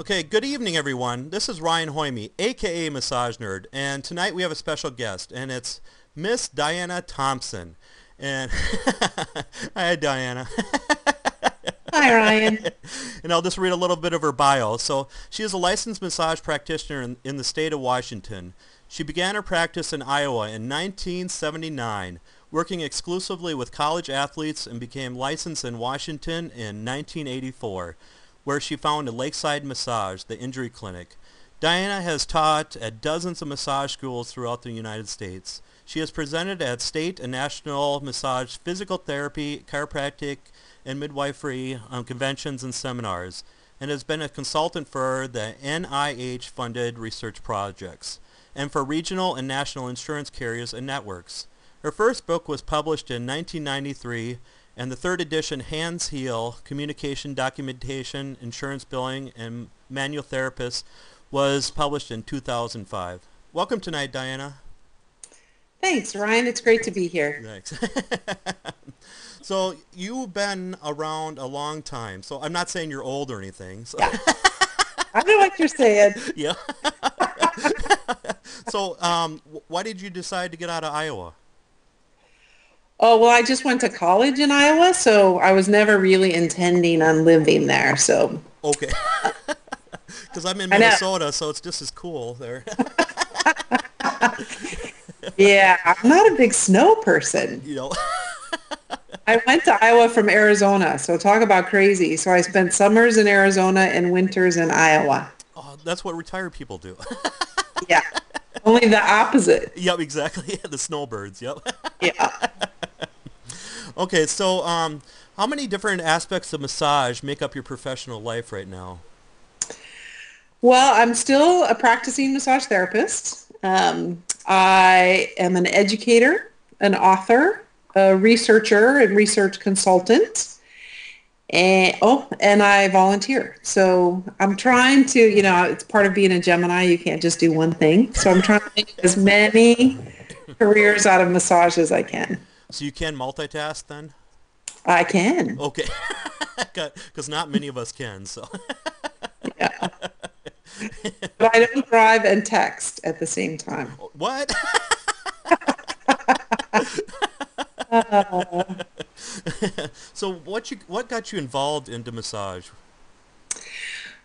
Okay, good evening, everyone. This is Ryan Hoyme, aka Massage Nerd, and tonight we have a special guest, and it's Miss Diana Thompson. And hi, Diana. Hi, Ryan. And I'll just read a little bit of her bio. So she is a licensed massage practitioner in the state of Washington. She began her practice in Iowa in 1979, working exclusively with college athletes, and became licensed in Washington in 1984, where she founded Lakeside Massage, the injury clinic. Diana has taught at dozens of massage schools throughout the United States. She has presented at state and national massage, physical therapy, chiropractic, and midwifery conventions and seminars, and has been a consultant for the NIH-funded research projects, and for regional and national insurance carriers and networks. Her first book was published in 1993, and the third edition, Hands Heal, Communication, Documentation, Insurance Billing, and Manual Therapist, was published in 2005. Welcome tonight, Diana. Thanks, Ryan. It's great to be here. Thanks. So you've been around a long time. So I'm not saying you're old or anything. So. Yeah. I know what you're saying. Yeah. So why did you decide to get out of Iowa? Oh, well, I just went to college in Iowa, so I was never really intending on living there. So Okay. Because I'm in Minnesota, so it's just as cool there. Yeah, I'm not a big snow person. You know. I went to Iowa from Arizona, so talk about crazy. So I spent summers in Arizona and winters in Iowa. Oh, that's what retired people do. Yeah, only the opposite. Yep, exactly. The snowbirds. Yep. Yeah. Okay, so how many different aspects of massage make up your professional life right now? Well, I'm still a practicing massage therapist. I am an educator, an author, a researcher and research consultant, and I volunteer. So I'm trying to, it's part of being a Gemini. You can't just do one thing. So I'm trying to make as many careers out of massage as I can. So you can multitask then? I can. Okay. Because not many of us can, so. Yeah. But I don't drive and text at the same time. What? So what got you involved into massage?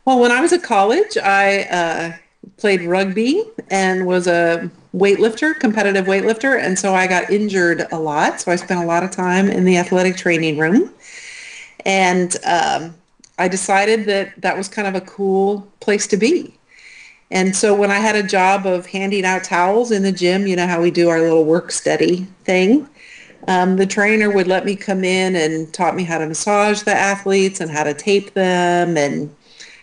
Well, when I was at college, I played rugby and was a weightlifter, competitive weightlifter, and so I got injured a lot. So I spent a lot of time in the athletic training room, and I decided that that was kind of a cool place to be. And so when I had a job of handing out towels in the gym, you know how we do our little work study thing, the trainer would let me come in and taught me how to massage the athletes and how to tape them and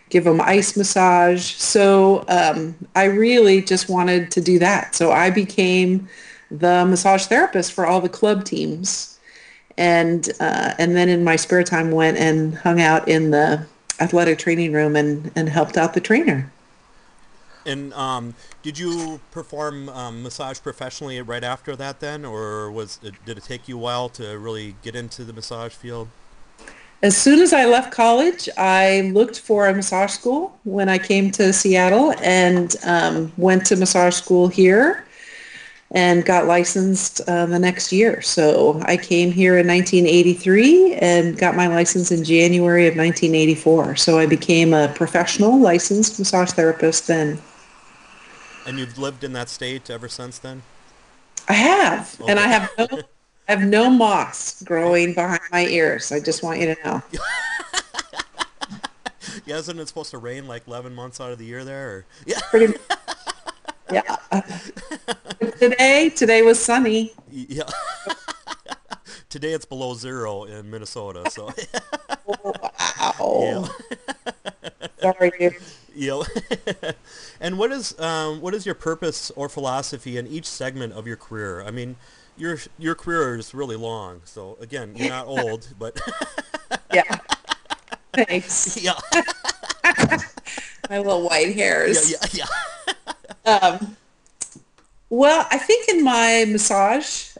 give them ice massage. So I really just wanted to do that. So I became the massage therapist for all the club teams. And then in my spare time went and hung out in the athletic training room and helped out the trainer. And did you perform massage professionally right after that then, or did it take you a while to really get into the massage field? As soon as I left college, I looked for a massage school when I came to Seattle and went to massage school here and got licensed the next year. So I came here in 1983 and got my license in January of 1984. So I became a professional licensed massage therapist then. And you've lived in that state ever since then? I have, Okay. and I have no moss growing behind my ears. I just want you to know. Yeah, isn't it supposed to rain like 11 months out of the year there? Or? Yeah. Pretty much. Yeah. Today was sunny. Yeah. Today it's below 0 in Minnesota, so. Wow. Yeah. Sorry, dude. Yeah. And what is your purpose or philosophy in each segment of your career? I mean, your career is really long, so again, you're not old, but. Yeah. Thanks. Yeah. My little white hairs. Yeah. Yeah. Well, I think in my massage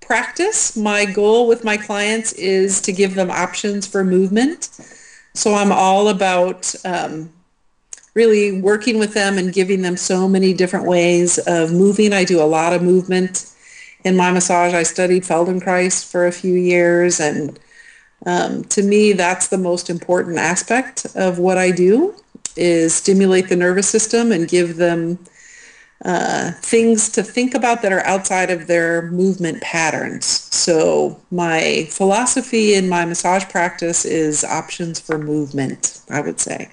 practice, my goal with my clients is to give them options for movement. So I'm all about really working with them and giving them so many different ways of moving. I do a lot of movement in my massage. I studied Feldenkrais for a few years, and to me, that's the most important aspect of what I do is stimulate the nervous system and give them things to think about that are outside of their movement patterns. So my philosophy in my massage practice is options for movement, I would say.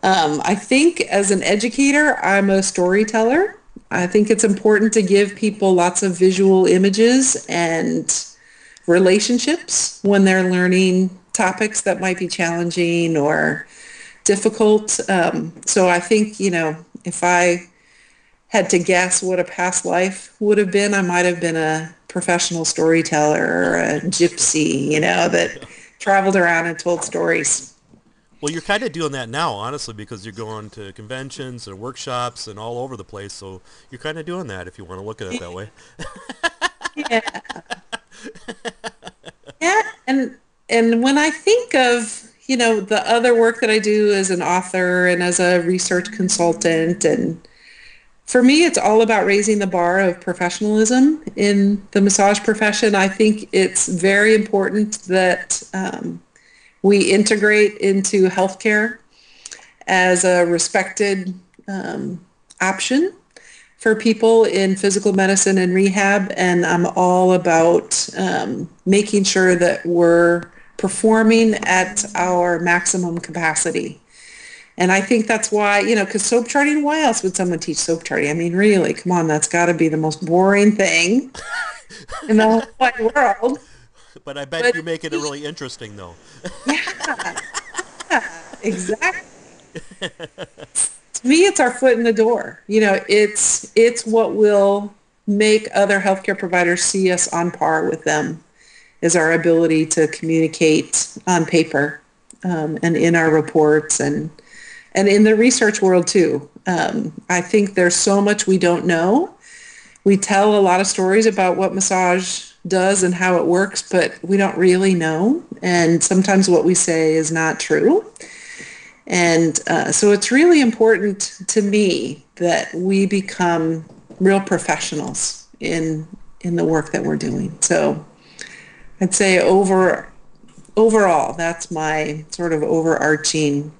I think as an educator, I'm a storyteller. I think it's important to give people lots of visual images and relationships when they're learning topics that might be challenging or difficult. So I think, if I had to guess what a past life would have been, I might have been a professional storyteller or a gypsy, that traveled around and told stories. Well, you're kind of doing that now, honestly, because you're going to conventions and workshops and all over the place. So you're kind of doing that if you want to look at it that way. Yeah. Yeah. And when I think of, the other work that I do as an author and as a research consultant, and for me, it's all about raising the bar of professionalism in the massage profession. I think it's very important that we integrate into healthcare as a respected option for people in physical medicine and rehab. And I'm all about making sure that we're performing at our maximum capacity. And I think that's why, because soap charting, why else would someone teach soap charting? I mean, really, come on, that's got to be the most boring thing in the whole wide world. But I bet But you're making it really interesting, though. yeah, yeah, exactly. To me, it's our foot in the door. It's what will make other healthcare providers see us on par with them, is our ability to communicate on paper and in our reports and in the research world too. I think there's so much we don't know. We tell a lot of stories about what massage does and how it works, but we don't really know. And sometimes what we say is not true. And so it's really important to me that we become real professionals in the work that we're doing. So I'd say overall, that's my sort of overarching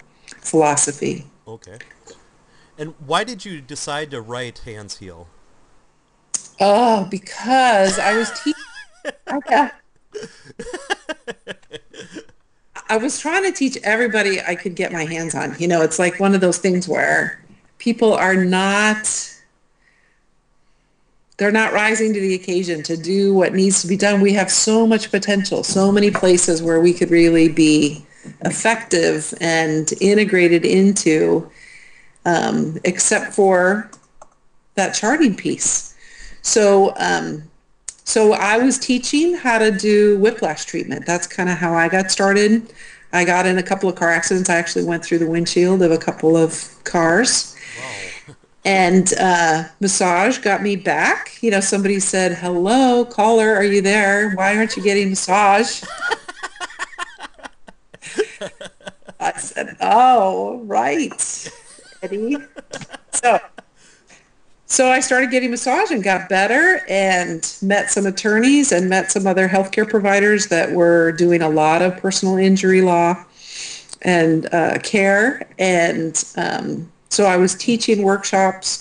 philosophy. Okay. And why did you decide to write Hands Heal? Oh, because I was teaching. I was trying to teach everybody I could get my hands on. It's like one of those things where people they're not rising to the occasion to do what needs to be done. We have so much potential, so many places where we could really be effective and integrated into, except for that charting piece. So I was teaching how to do whiplash treatment. That's kind of how I got started. I got in a couple of car accidents. I actually went through the windshield of a couple of cars. Wow. And massage got me back. Somebody said, "Hello, caller, are you there? Why aren't you getting massage?" I said, "Oh, right, Eddie." So So I started getting massage and got better and met some attorneys and met some other healthcare providers that were doing a lot of personal injury law and care. And so I was teaching workshops,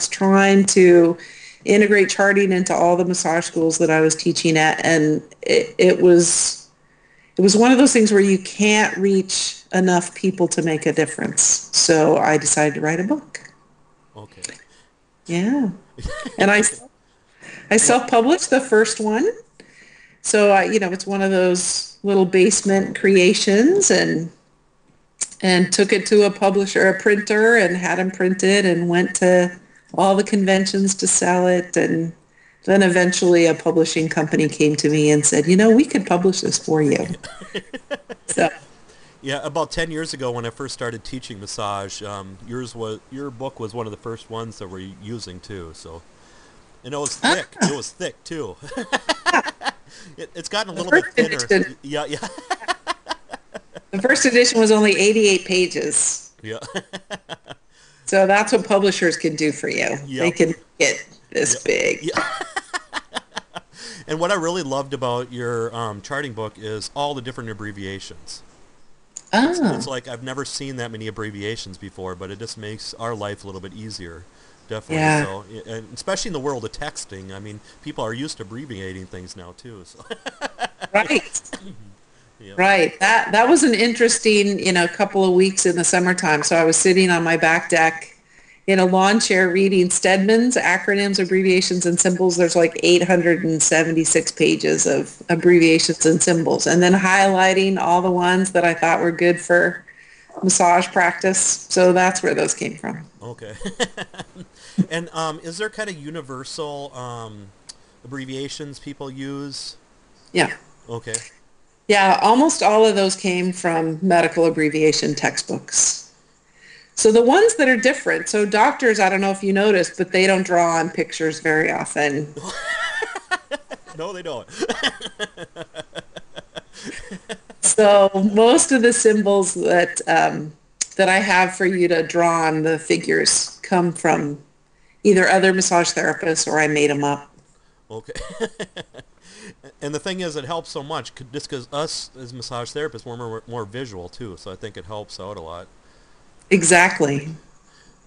trying to integrate charting into all the massage schools that I was teaching at. And it was one of those things where you can't reach enough people to make a difference. So I decided to write a book. Okay. Yeah. And I self-published the first one. So it's one of those little basement creations and took it to a publisher, a printer, and had them printed and went to all the conventions to sell it. And then eventually a publishing company came to me and said, we could publish this for you. So Yeah, about 10 years ago when I first started teaching massage, your book was one of the first ones that we're using too. So, and it was thick. It was thick too. It's gotten a little bit thinner. Yeah, yeah. The first edition was only 88 pages. Yeah. So that's what publishers can do for you. They Yep. can get this Yep. big. Yeah. And what I really loved about your charting book is all the different abbreviations. It's Oh, like I've never seen that many abbreviations before, but it just makes our life a little bit easier. Definitely. yeah. So, and especially in the world of texting, I mean, people are used to abbreviating things now too. So, Right. yeah. Right. That was an interesting, couple of weeks in the summertime. So I was sitting on my back deck in a lawn chair reading Stedman's acronyms, abbreviations, and symbols. There's like 876 pages of abbreviations and symbols, and then highlighting all the ones that I thought were good for massage practice. So that's where those came from. Okay. And is there kind of universal abbreviations people use? Yeah. Okay. Yeah, almost all of those came from medical abbreviation textbooks. So the ones that are different, so doctors, I don't know if you noticed, but they don't draw on pictures very often. No, they don't. So most of the symbols that I have for you to draw on the figures come from either other massage therapists or I made them up. Okay. And the thing is, it helps so much just because us as massage therapists, we're more visual too. So I think it helps out a lot. Exactly.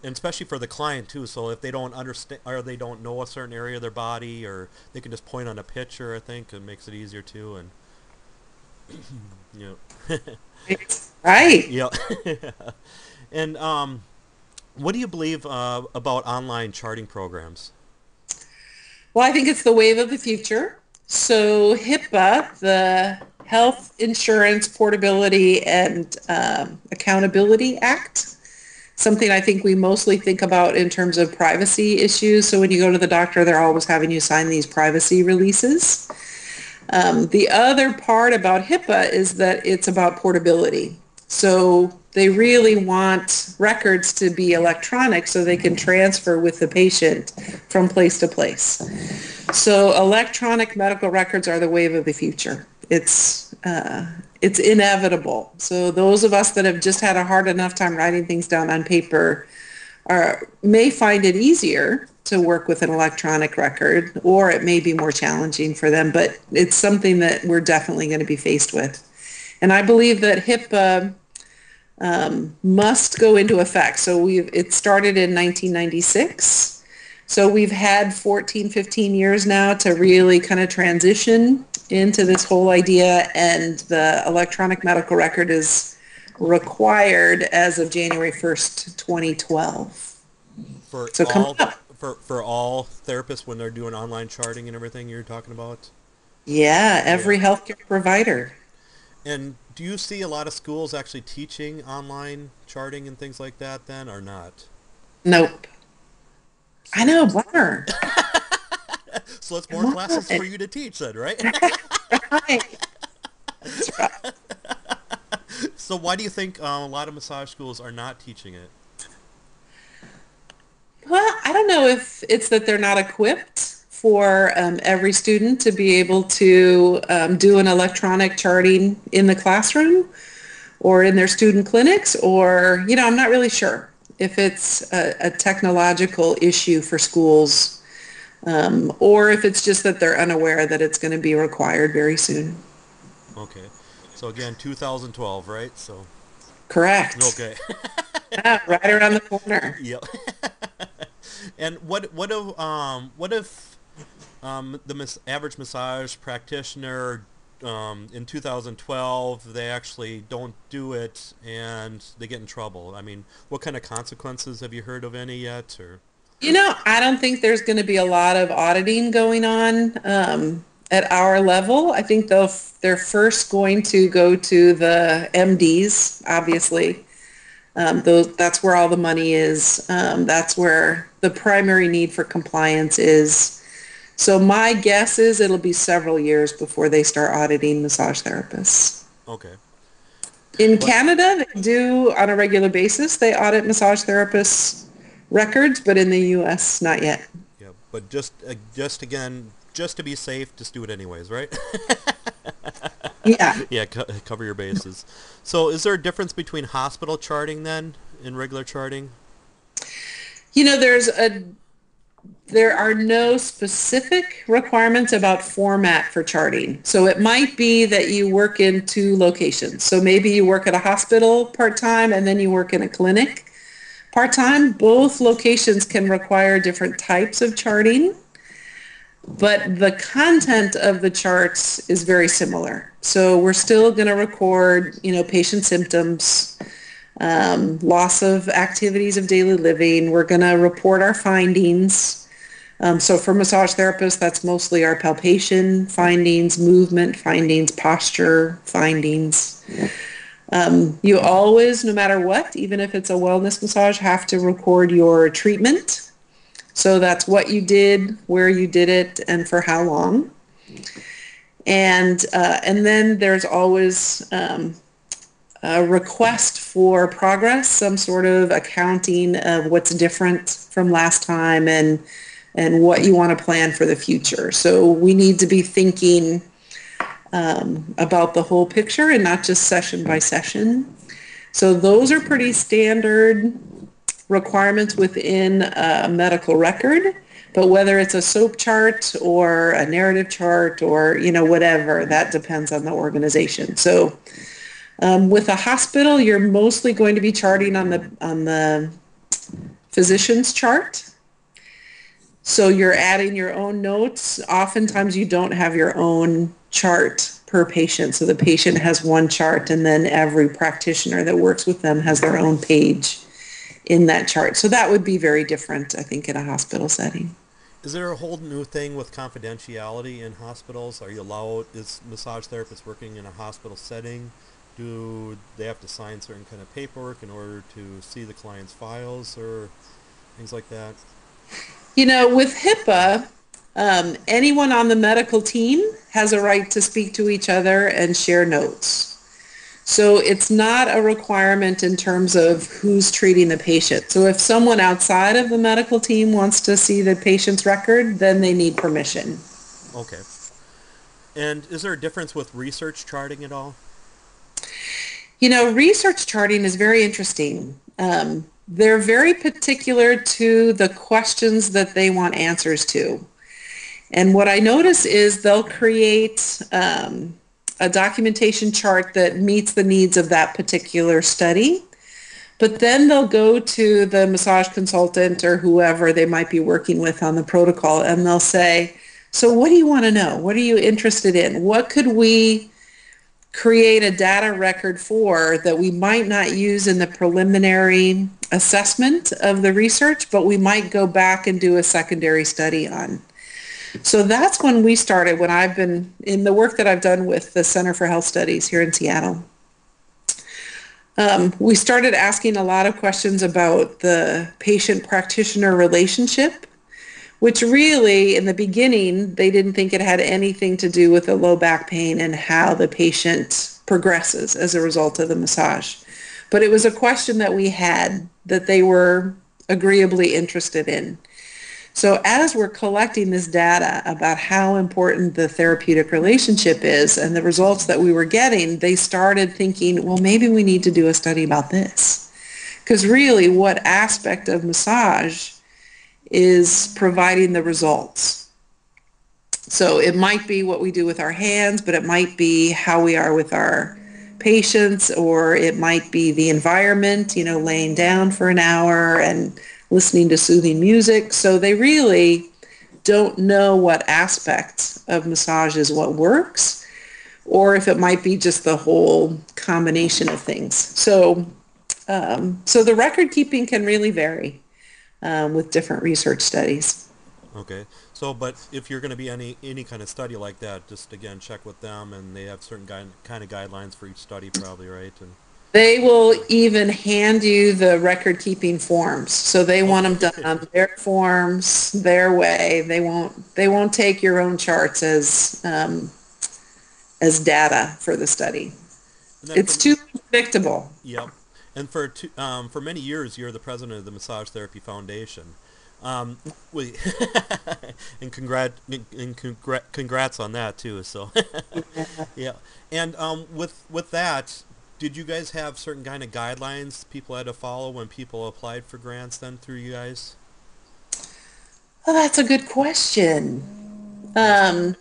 And especially for the client too. So if they don't understand or they don't know a certain area of their body, or they can just point on a picture, I think it makes it easier too. And yeah, Right. yeah. And what do you believe about online charting programs? Well, I think it's the wave of the future. So HIPAA, the Health Insurance Portability and Accountability Act, something I think we mostly think about in terms of privacy issues. So when you go to the doctor, they're always having you sign these privacy releases. The other part about HIPAA is that it's about portability. So they really want records to be electronic so they can transfer with the patient from place to place. So electronic medical records are the wave of the future. It's inevitable. So those of us that have just had a hard enough time writing things down on paper may find it easier to work with an electronic record, or it may be more challenging for them, but it's something that we're definitely going to be faced with. And I believe that HIPAA must go into effect. So it started in 1996. So we've had 14, 15 years now to really kind of transition into this whole idea, and the electronic medical record is required as of January 1st, 2012. For So coming all up. for all therapists when they're doing online charting and everything you're talking about? Yeah, Yeah. every healthcare provider. And do you see a lot of schools actually teaching online charting and things like that then, or not? Nope. I So know, bummer. so it's more Come classes on. for you to teach then, right? Right. That's right. So why do you think a lot of massage schools are not teaching it? Well, I don't know if it's that they're not equipped for every student to be able to do an electronic charting in the classroom or in their student clinics, or, I'm not really sure if it's a technological issue for schools, or if it's just that they're unaware that it's going to be required very soon. Okay. So again, 2012, right? So Correct. okay. Yeah, right around the corner. Yep. And what if the average massage practitioner in 2012 they actually don't do it and they get in trouble? I mean, what kind of consequences have you heard of any yet? Or I don't think there's going to be a lot of auditing going on at our level. I think they're first going to go to the MDs, obviously. That's where all the money is. That's where the primary need for compliance is. So my guess is it'll be several years before they start auditing massage therapists. okay, In but Canada, they do on a regular basis. They audit massage therapists' records, but in the U.S., not yet. yeah, but just again, just to be safe, just do it anyways, right? Yeah. Yeah, cover your bases. So is there a difference between hospital charting then and regular charting? You know, there are no specific requirements about format for charting. So it might be that you work in two locations. So maybe you work at a hospital part-time and then you work in a clinic part-time. Both locations can require different types of charting, but the content of the charts is very similar. So we're still going to record, patient symptoms, loss of activities of daily living. We're going to report our findings. So for massage therapists, that's mostly our palpation findings, movement findings, posture findings. You always, no matter what, even if it's a wellness massage, have to record your treatment. So that's what you did, where you did it, and for how long. And then there's always a request for progress, some sort of accounting of what's different from last time and what you want to plan for the future. So we need to be thinking about the whole picture and not just session by session. So those are pretty standard requirements within a medical record. But whether it's a SOAP chart or a narrative chart or, whatever, that depends on the organization. So with a hospital, you're mostly going to be charting on the physician's chart. So you're adding your own notes. Oftentimes you don't have your own chart per patient. So the patient has one chart and then every practitioner that works with them has their own page in that chart. So that would be very different, I think, in a hospital setting. Is there a whole new thing with confidentiality in hospitals? Are you allowed, is massage therapists working in a hospital setting? Do they have to sign certain kind of paperwork in order to see the client's files or things like that? With HIPAA, anyone on the medical team has a right to speak to each other and share notes. So it's not a requirement in terms of who's treating the patient. So if someone outside of the medical team wants to see the patient's record, then they need permission. Okay. And is there a difference with research charting at all? Research charting is very interesting. They're very particular to the questions that they want answers to. And what I notice is they'll create a documentation chart that meets the needs of that particular study. But then they'll go to the massage consultant or whoever they might be working with on the protocol and they'll say, so what do you want to know? What are you interested in? What could we create a data record for that we might not use in the preliminary assessment of the research, but we might go back and do a secondary study on? So that's when we started, when I've been in the work that I've done with the Center for Health Studies here in Seattle. We started asking a lot of questions about the patient-practitioner relationship, which really, in the beginning, they didn't think it had anything to do with the low back pain and how the patient progresses as a result of the massage. But it was a question that we had that they were agreeably interested in. So as we're collecting this data about how important the therapeutic relationship is and the results that we were getting, they started thinking, well, maybe we need to do a study about this. Because really, what aspect of massage is providing the results? So it might be what we do with our hands, but it might be how we are with our patients, or it might be the environment, laying down for an hour and listening to soothing music. So they really don't know what aspect of massage is what works, or if it might be just the whole combination of things. So the record keeping can really vary with different research studies. Okay. So, but if you're going to be any kind of study like that, just again check with them, and they have certain kind of guidelines for each study, probably, right? And They will even hand you the record-keeping forms. So they want them done on their forms, their way. They won't take your own charts as data for the study. It's too predictable. Yep. And for many years, you're the president of the Massage Therapy Foundation. We and congrats on that too. So yeah, and with that, did you guys have certain kind of guidelines people had to follow when people applied for grants then through you guys? Oh, that's a good question. Um,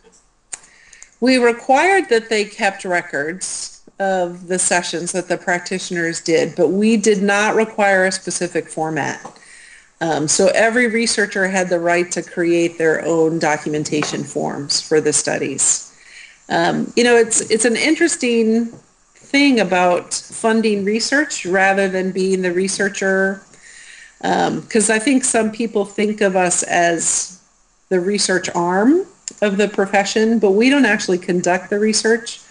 we required that they kept records of the sessions that the practitioners did, but we did not require a specific format. So every researcher had the right to create their own documentation forms for the studies. It's an interesting thing about funding research rather than being the researcher, because I think some people think of us as the research arm of the profession, but we don't actually conduct the research.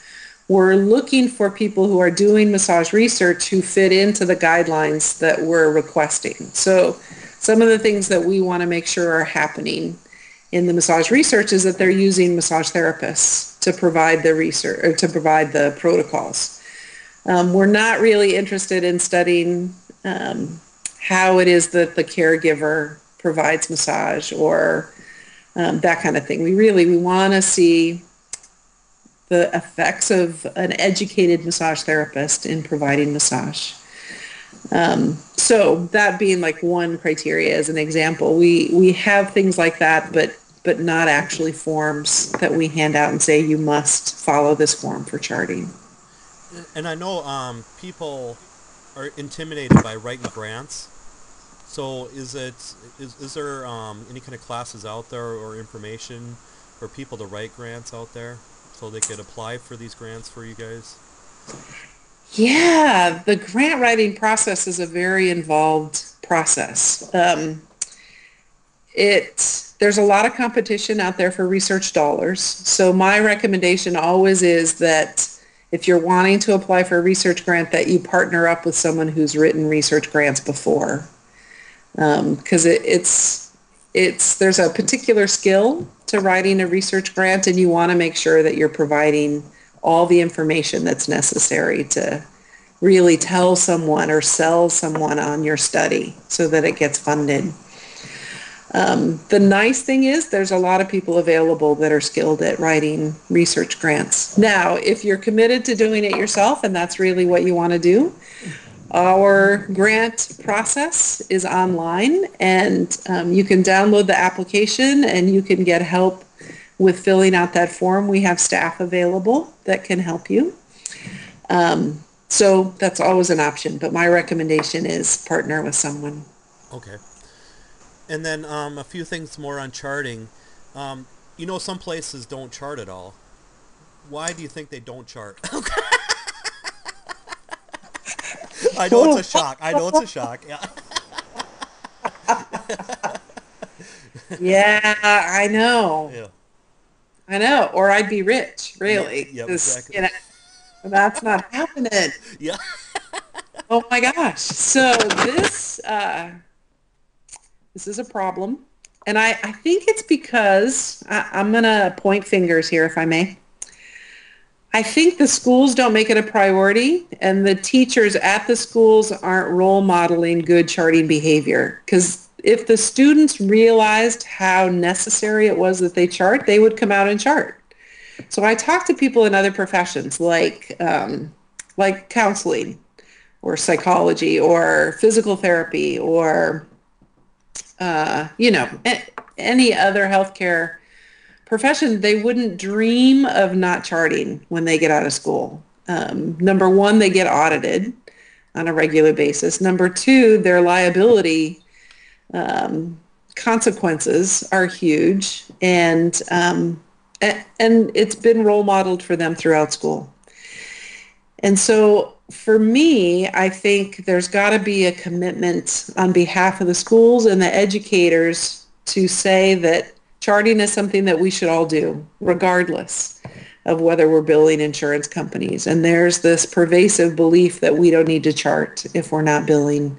We're looking for people who are doing massage research who fit into the guidelines that we're requesting. So some of the things that we want to make sure are happening in the massage research is that they're using massage therapists to provide the research or to provide the protocols. We're not really interested in studying how it is that the caregiver provides massage or that kind of thing. We want to see the effects of an educated massage therapist in providing massage. So that being like one criteria as an example, we have things like that, but not actually forms that we hand out and say you must follow this form for charting. And I know people are intimidated by writing grants. So is there any kind of classes out there or information for people to write grants out there so they could apply for these grants for you guys? Yeah, the grant writing process is a very involved process. There's a lot of competition out there for research dollars. So my recommendation always is that if you're wanting to apply for a research grant, that you partner up with someone who's written research grants before. Because there's a particular skill to writing a research grant, and you want to make sure that you're providing all the information that's necessary to really tell someone or sell someone on your study so that it gets funded. The nice thing is there's a lot of people available that are skilled at writing research grants. Now, if you're committed to doing it yourself and that's really what you want to do, our grant process is online, and you can download the application and you can get help with filling out that form. We have staff available that can help you. So that's always an option, but my recommendation is partner with someone. Okay. And then a few things more on charting. Some places don't chart at all. Why do you think they don't chart? I know it's a shock. Yeah. Yeah, I know. Yeah. I know. Or I'd be rich, really. Yeah, 'Cause, exactly. that's not happening. Yeah. Oh my gosh. So this is a problem. And I think it's because I'm going to point fingers here, if I may. I think the schools don't make it a priority, and the teachers at the schools aren't role modeling good charting behavior. Because if the students realized how necessary it was that they chart, they would come out and chart. So I talk to people in other professions like counseling or psychology or physical therapy or, any other healthcare profession. They wouldn't dream of not charting when they get out of school. Number one, they get audited on a regular basis. Number two, their liability consequences are huge, and it's been role modeled for them throughout school. And so for me, I think there's got to be a commitment on behalf of the schools and the educators to say that charting is something that we should all do, regardless of whether we're billing insurance companies. And there's this pervasive belief that we don't need to chart if we're not billing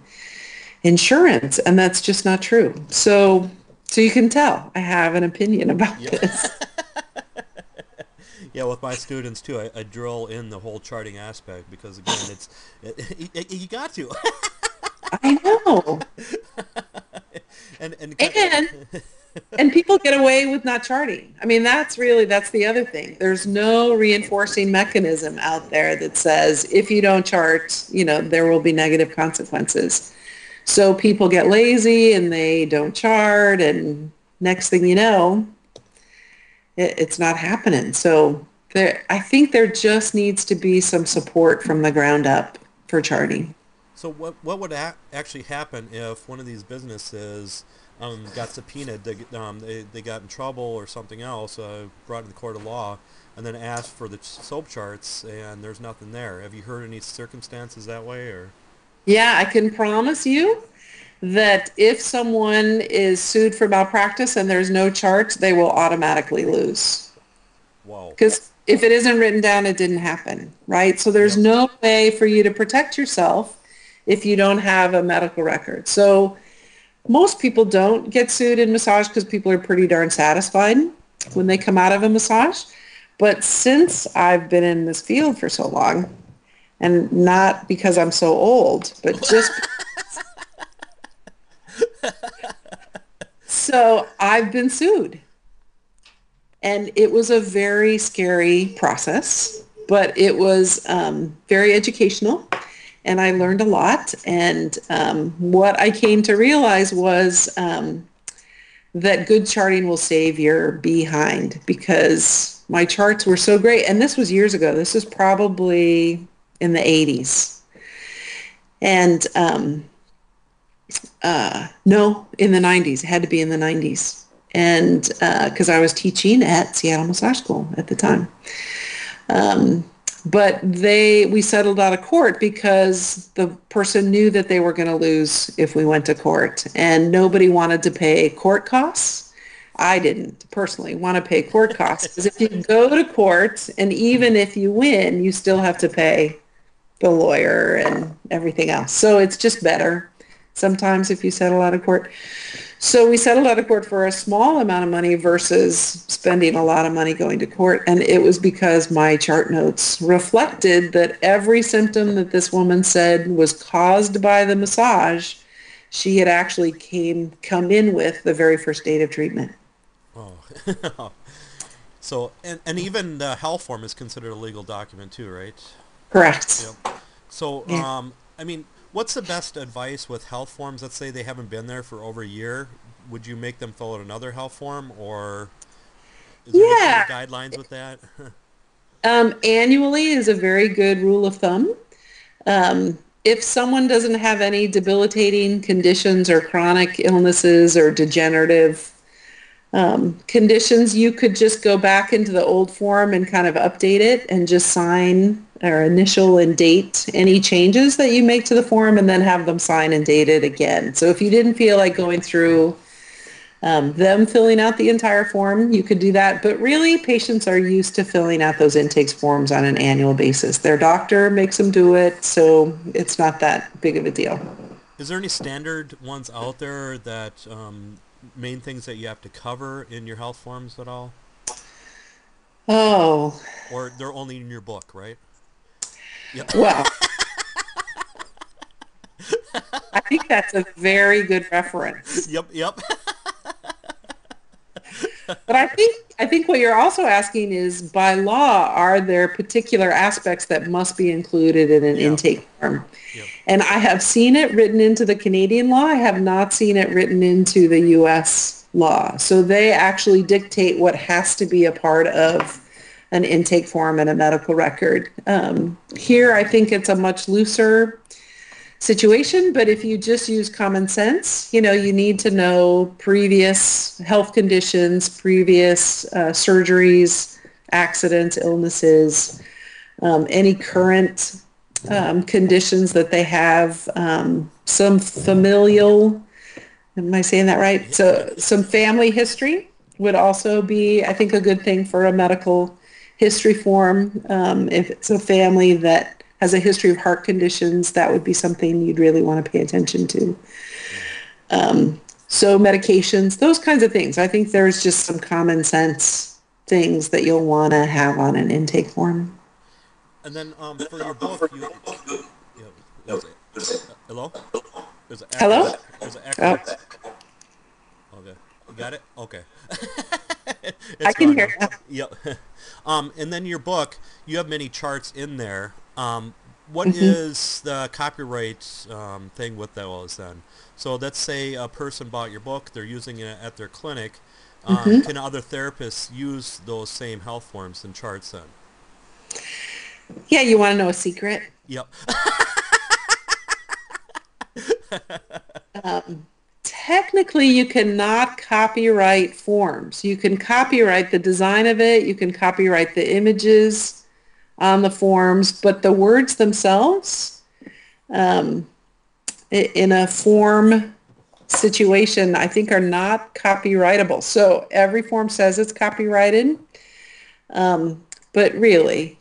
insurance, and that's just not true. So you can tell I have an opinion about this. Yeah, with my students too, I drill in the whole charting aspect because again, you got to. I know. And and people get away with not charting. I mean, that's the other thing. There's no reinforcing mechanism out there that says if you don't chart, there will be negative consequences. So people get lazy and they don't chart, and next thing you know, it's not happening. So I think there just needs to be some support from the ground up for charting. So what would actually happen if one of these businesses got subpoenaed, they got in trouble or something else, brought in the court of law, and then asked for the soap charts, and there's nothing there? Have you heard any circumstances that way, or? Yeah, I can promise you that if someone is sued for malpractice and there's no charts, they will automatically lose. Wow. Because if it isn't written down, it didn't happen, right? So there's no way for you to protect yourself if you don't have a medical record. So most people don't get sued in massage because people are pretty darn satisfied when they come out of a massage. But since I've been in this field for so long, and not because I'm so old, but just so I've been sued. And it was a very scary process, but it was very educational, and I learned a lot. And what I came to realize was that good charting will save your behind, because my charts were so great. And this was years ago. This is probably in the 80s. And no, in the 90s. It had to be in the 90s. And because I was teaching at Seattle Massage School at the time. But we settled out of court because the person knew that they were going to lose if we went to court, and nobody wanted to pay court costs. I didn't personally want to pay court costs, because if you go to court and even if you win, you still have to pay the lawyer and everything else. So it's just better sometimes if you settle out of court. So we settled out of court for a small amount of money versus spending a lot of money going to court. And it was because my chart notes reflected that every symptom that this woman said was caused by the massage, she had actually come in with the very first date of treatment. Oh. So, and even the health form is considered a legal document too, right? Correct. Yep. So, Yeah. I mean, what's the best advice with health forms? Let's say they haven't been there for over a year. Would you make them fill out another health form, or is there any kind of guidelines with that? Annually is a very good rule of thumb. If someone doesn't have any debilitating conditions or chronic illnesses or degenerative conditions, you could just go back into the old form and kind of update it and just sign or initial and date any changes that you make to the form, and then have them sign and date it again. So if you didn't feel like going through them filling out the entire form, you could do that. But really, patients are used to filling out those intakes forms on an annual basis. Their doctor makes them do it, so it's not that big of a deal. Is there any standard ones out there that main things that you have to cover in your health forms at all? Oh. Or they're only in your book, right? Yep. Well, I think that's a very good reference. Yep. But I think what you're also asking is, by law, are there particular aspects that must be included in an intake form? Yep. And I have seen it written into the Canadian law. I have not seen it written into the U.S. law. So they actually dictate what has to be a part of an intake form and a medical record. Here, I think it's a much looser situation, but if you just use common sense, you need to know previous health conditions, previous surgeries, accidents, illnesses, any current conditions that they have, some familial, am I saying that right? So some family history would also be, I think, a good thing for a medical history form. If it's a family that has a history of heart conditions, that would be something you'd really want to pay attention to. So medications, those kinds of things. I think there's just some common sense things that you'll want to have on an intake form. And then for your book, hello? There's an echo. Hello? There's an echo. Oh. You got it? Okay. I It's can gone hear now. you. Yep. And then your book, you have many charts in there. What Hmm. is the copyright thing with those then? So let's say a person bought your book, they're using it at their clinic. Hmm. Can other therapists use those same health forms and charts then? Yeah, you want to know a secret? Yep. Um, Technically, you cannot copyright forms. You can copyright the design of it. You can copyright the images on the forms, but the words themselves, um, in a form situation, I think are not copyrightable. So every form says it's copyrighted. But really,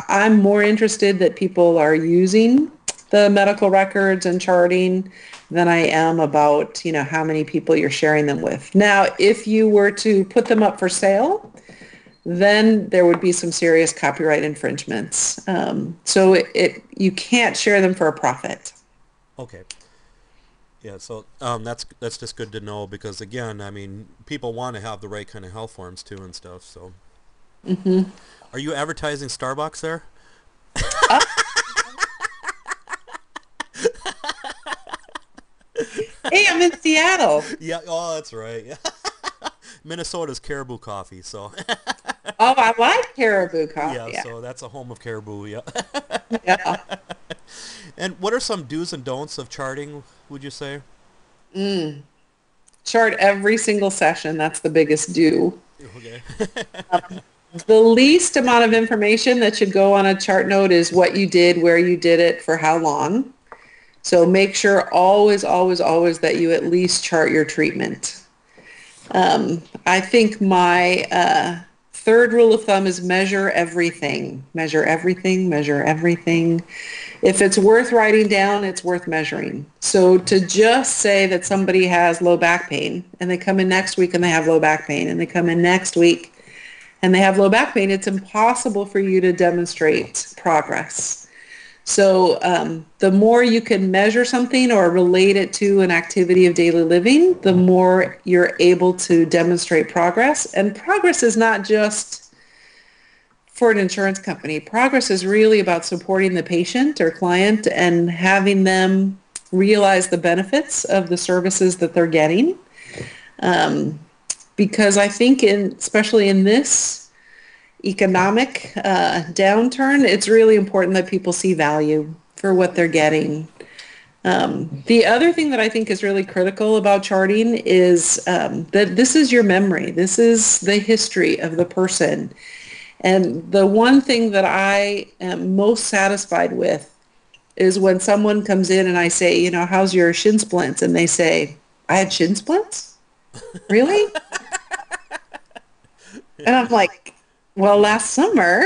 I'm more interested that people are using the medical records and charting than I am about, how many people you're sharing them with. Now, if you were to put them up for sale, then there would be some serious copyright infringements. So you can't share them for a profit. Okay. Yeah, so that's just good to know because again, I mean, people want to have the right kind of health forms too and stuff. So, Hmm. are you advertising Starbucks there? Oh, hey, I'm in Seattle. Yeah. Oh, that's right. Yeah. Minnesota's Caribou Coffee, so Oh, I like caribou yeah, coffee. so that's a home of Caribou. Yeah. Yeah. And what are some do's and don'ts of charting? Would you say? Mm. Chart every single session. That's the biggest do. Okay. The least amount of information that should go on a chart note is what you did, where you did it, for how long. So make sure always, always, always that you at least chart your treatment. I think my third rule of thumb is measure everything. Measure everything, measure everything. If it's worth writing down, it's worth measuring. So to just say that somebody has low back pain and they come in next week and they have low back pain and they come in next week and they have low back pain, it's impossible for you to demonstrate progress. So the more you can measure something or relate it to an activity of daily living, the more you're able to demonstrate progress. And progress is not just for an insurance company. Progress is really about supporting the patient or client and having them realize the benefits of the services that they're getting. Because I think especially in this economic downturn, it's really important that people see value for what they're getting. The other thing that I think is really critical about charting is that this is your memory. This is the history of the person. And the one thing that I am most satisfied with is when someone comes in and I say, how's your shin splints? And they say, I had shin splints? Really? And I'm like, well, last summer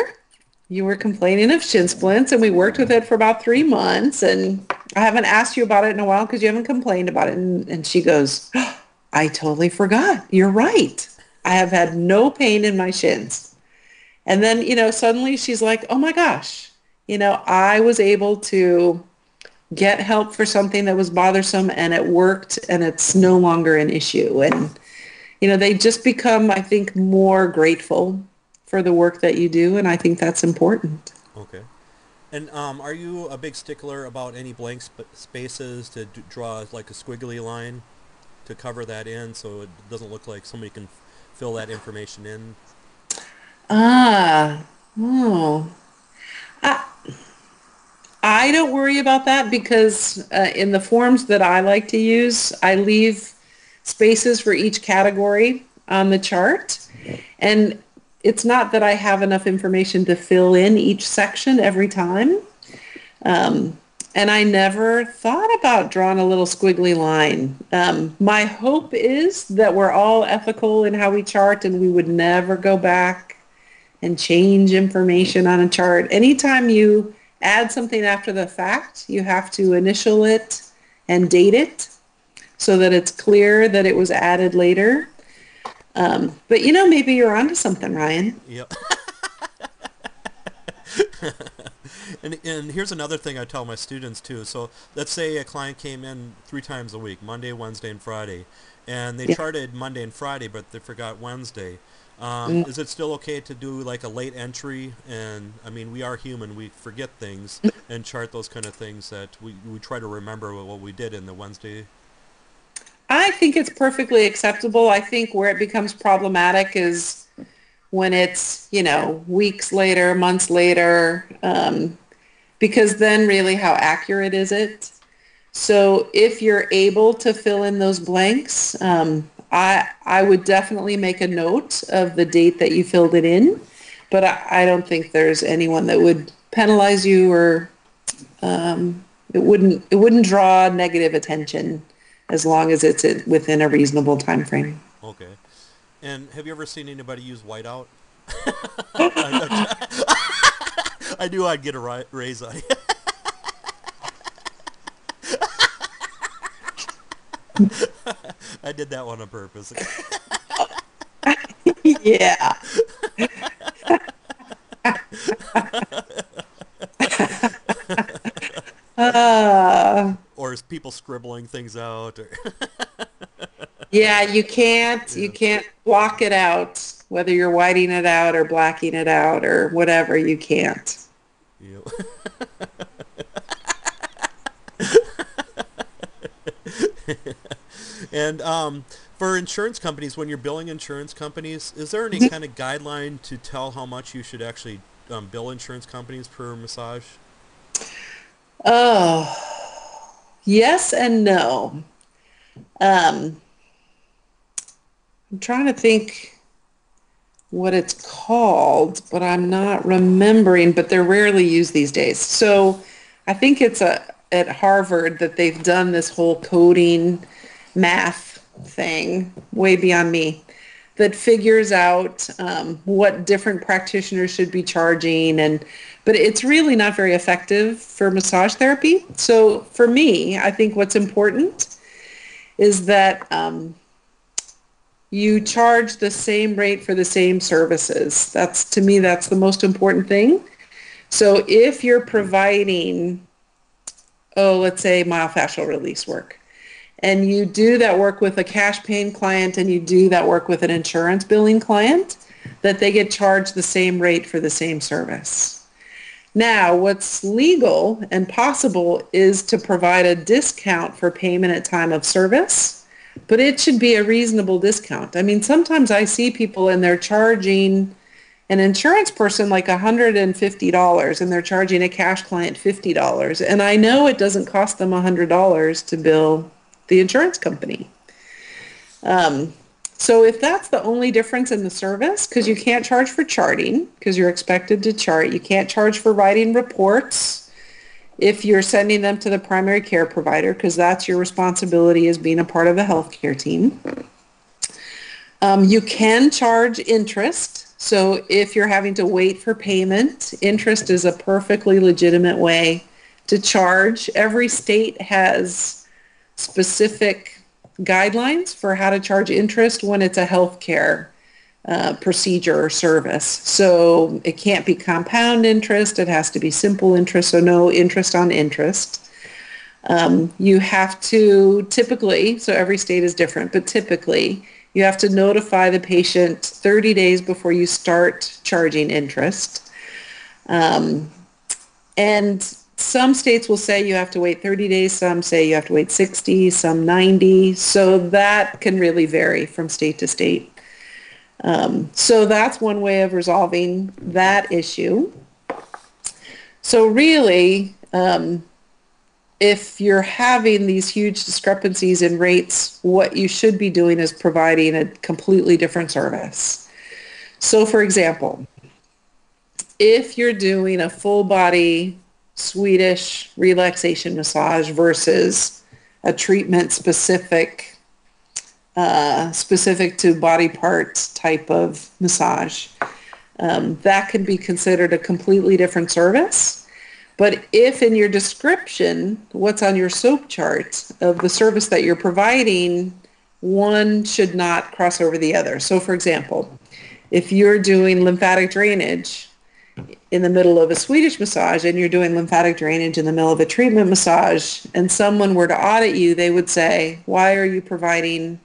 you were complaining of shin splints and we worked with it for about 3 months and I haven't asked you about it in a while because you haven't complained about it. And she goes, oh, I totally forgot. You're right. I have had no pain in my shins. And then, suddenly she's like, oh my gosh, I was able to get help for something that was bothersome and it worked and it's no longer an issue. And, they just become, I think, more grateful for the work that you do. And I think that's important. Okay. And are you a big stickler about any blank spaces to draw like a squiggly line to cover that in so it doesn't look like somebody can fill that information in? Ah, oh. I, I don't worry about that because in the forms that I like to use, I leave spaces for each category on the chart. And it's not that I have enough information to fill in each section every time. And I never thought about drawing a little squiggly line. My hope is that we're all ethical in how we chart and we would never go back and change information on a chart. Anytime you add something after the fact, you have to initial it and date it so that it's clear that it was added later. But maybe you're onto something, Ryan. Yep. And here's another thing I tell my students too. So let's say a client came in 3 times a week, Monday, Wednesday, and Friday, and they Yeah. charted Monday and Friday, but they forgot Wednesday. Mm. Is it still okay to do like a late entry? And I mean, we are human; we forget things, and chart those kind of things that we try to remember what we did in the Wednesday. I think it's perfectly acceptable. I think where it becomes problematic is when it's, weeks later, months later, because then really how accurate is it? So if you're able to fill in those blanks, I would definitely make a note of the date that you filled it in, but I don't think there's anyone that would penalize you, or it wouldn't draw negative attention as long as it's within a reasonable time frame. Okay. And have you ever seen anybody use whiteout? I knew I'd get a raise on you. I did that one on purpose. Yeah. Uh, Or is people scribbling things out? Or yeah, you can't block it out, whether you're whiting it out or blacking it out or whatever, you can't. you And for insurance companies, when you're billing insurance companies, is there any kind of guideline to tell how much you should actually bill insurance companies per massage? Oh, yes and no. Um, I'm trying to think what it's called, but I'm not remembering, but they're rarely used these days. So I think it's at Harvard that they've done this whole coding math thing, way beyond me, that figures out what different practitioners should be charging, but it's really not very effective for massage therapy. So for me, I think what's important is that you charge the same rate for the same services. To me, that's the most important thing. So if you're providing, let's say myofascial release work, and you do that work with a cash paying client and you do that work with an insurance billing client, that they get charged the same rate for the same service. Now, what's legal and possible is to provide a discount for payment at time of service, but it should be a reasonable discount. I mean, sometimes I see people and they're charging an insurance person like $150 and they're charging a cash client $50. And I know it doesn't cost them $100 to bill the insurance company. So if that's the only difference in the service, because you can't charge for charting, because you're expected to chart, you can't charge for writing reports if you're sending them to the primary care provider, because that's your responsibility as being a part of the healthcare team. You can charge interest. So if you're having to wait for payment, interest is a perfectly legitimate way to charge. Every state has specific guidelines for how to charge interest when it's a healthcare procedure or service. So it can't be compound interest. It has to be simple interest, so no interest on interest. You have to typically, so every state is different, but typically you have to notify the patient 30 days before you start charging interest. And some states will say you have to wait 30 days, some say you have to wait 60, some 90. So that can really vary from state to state. So that's one way of resolving that issue. So really, if you're having these huge discrepancies in rates, what you should be doing is providing a completely different service. So for example, if you're doing a full body Swedish relaxation massage versus a treatment specific to body parts type of massage, that can be considered a completely different service. But if in your description, what's on your SOAP chart of the service that you're providing, one should not cross over the other. So for example, if you're doing lymphatic drainage in the middle of a Swedish massage and you're doing lymphatic drainage in the middle of a treatment massage and someone were to audit you, they would say, why are you providing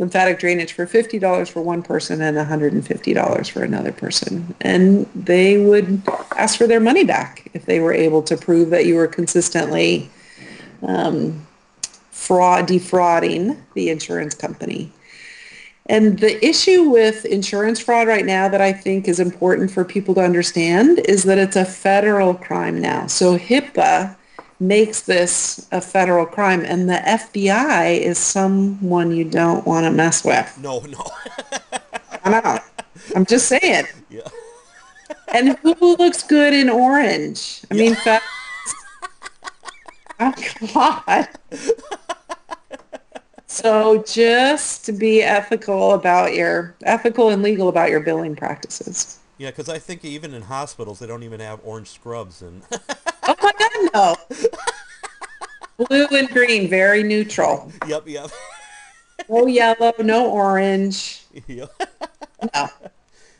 lymphatic drainage for $50 for one person and $150 for another person. And they would ask for their money back if they were able to prove that you were consistently defrauding the insurance company. And the issue with insurance fraud right now that I think is important for people to understand is that it's a federal crime now. So HIPAA makes this a federal crime, and the FBI is someone you don't want to mess with. No. I know. I'm just saying. Yeah. And who looks good in orange? I mean, oh, God. So just to be ethical and legal about your billing practices. Yeah, because I think even in hospitals, they don't even have orange scrubs. And Oh my God, no. Blue and green, very neutral. Yep. No yellow, no orange. Yep. No.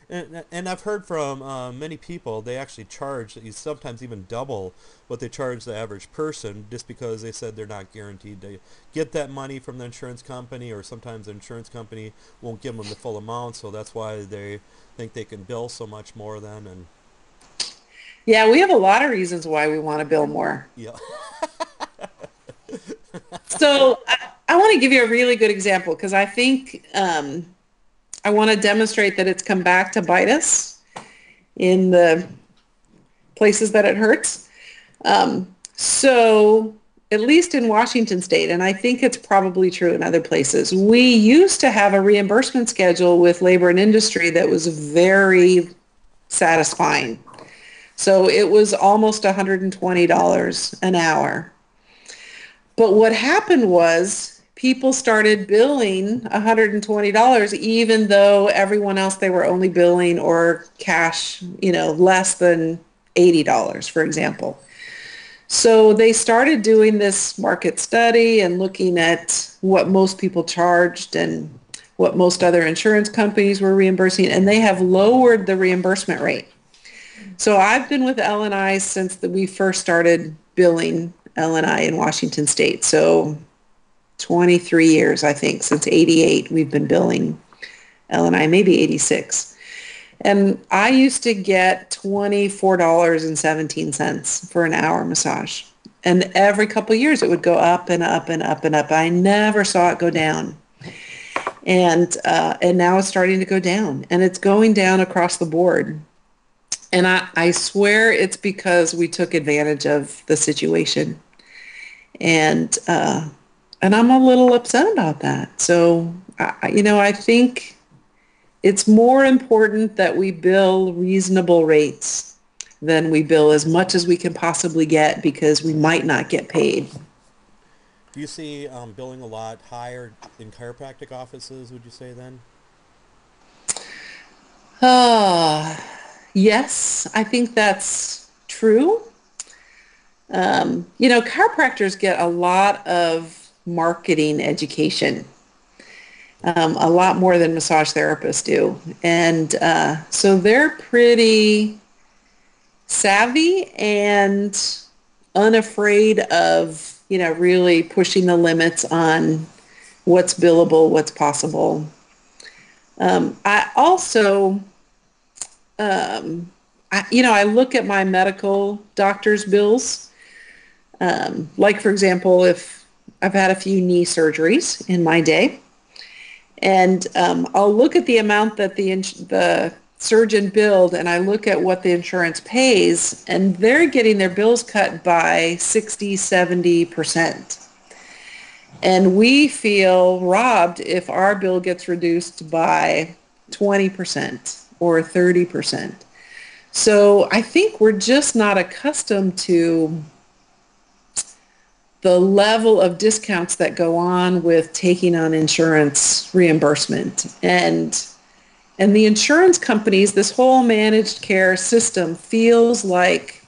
And I've heard from many people, they actually charge, sometimes even double what they charge the average person, just because they said they're not guaranteed to get that money from the insurance company, or sometimes the insurance company won't give them the full amount, so that's why they think they can bill so much more then. And Yeah, we have a lot of reasons why we want to bill more. yeah. So I want to give you a really good example, because I think I want to demonstrate that it's come back to bite us in the places that it hurts. So at least in Washington State, and I think it's probably true in other places, we used to have a reimbursement schedule with labor and industry that was very satisfying. So it was almost $120 an hour. But what happened was people started billing $120, even though everyone else they were only billing or cash, less than $80, for example. So they started doing this market study and looking at what most people charged and what most other insurance companies were reimbursing, and they have lowered the reimbursement rate. So I've been with L&I since we first started billing L&I in Washington State. So 23 years, I think, since 88, we've been billing L&I, maybe 86. And I used to get $24.17 for an hour massage. And every couple of years, it would go up and up and up and up. I never saw it go down. And now it's starting to go down. And it's going down across the board. And I swear it's because we took advantage of the situation. And I'm a little upset about that. So, I think it's more important that we bill reasonable rates than we bill as much as we can possibly get, because we might not get paid. Do you see billing a lot higher in chiropractic offices, would you say then? Yes, I think that's true. Chiropractors get a lot of marketing education, a lot more than massage therapists do. And so they're pretty savvy and unafraid of, really pushing the limits on what's billable, what's possible. I also, I look at my medical doctor's bills. Like, for example, if I've had a few knee surgeries in my day, and I'll look at the amount that the surgeon billed, and I look at what the insurance pays, and they're getting their bills cut by 60, 70%. And we feel robbed if our bill gets reduced by 20% or 30%. So I think we're just not accustomed to the level of discounts that go on with taking on insurance reimbursement. And the insurance companies, this whole managed care system feels like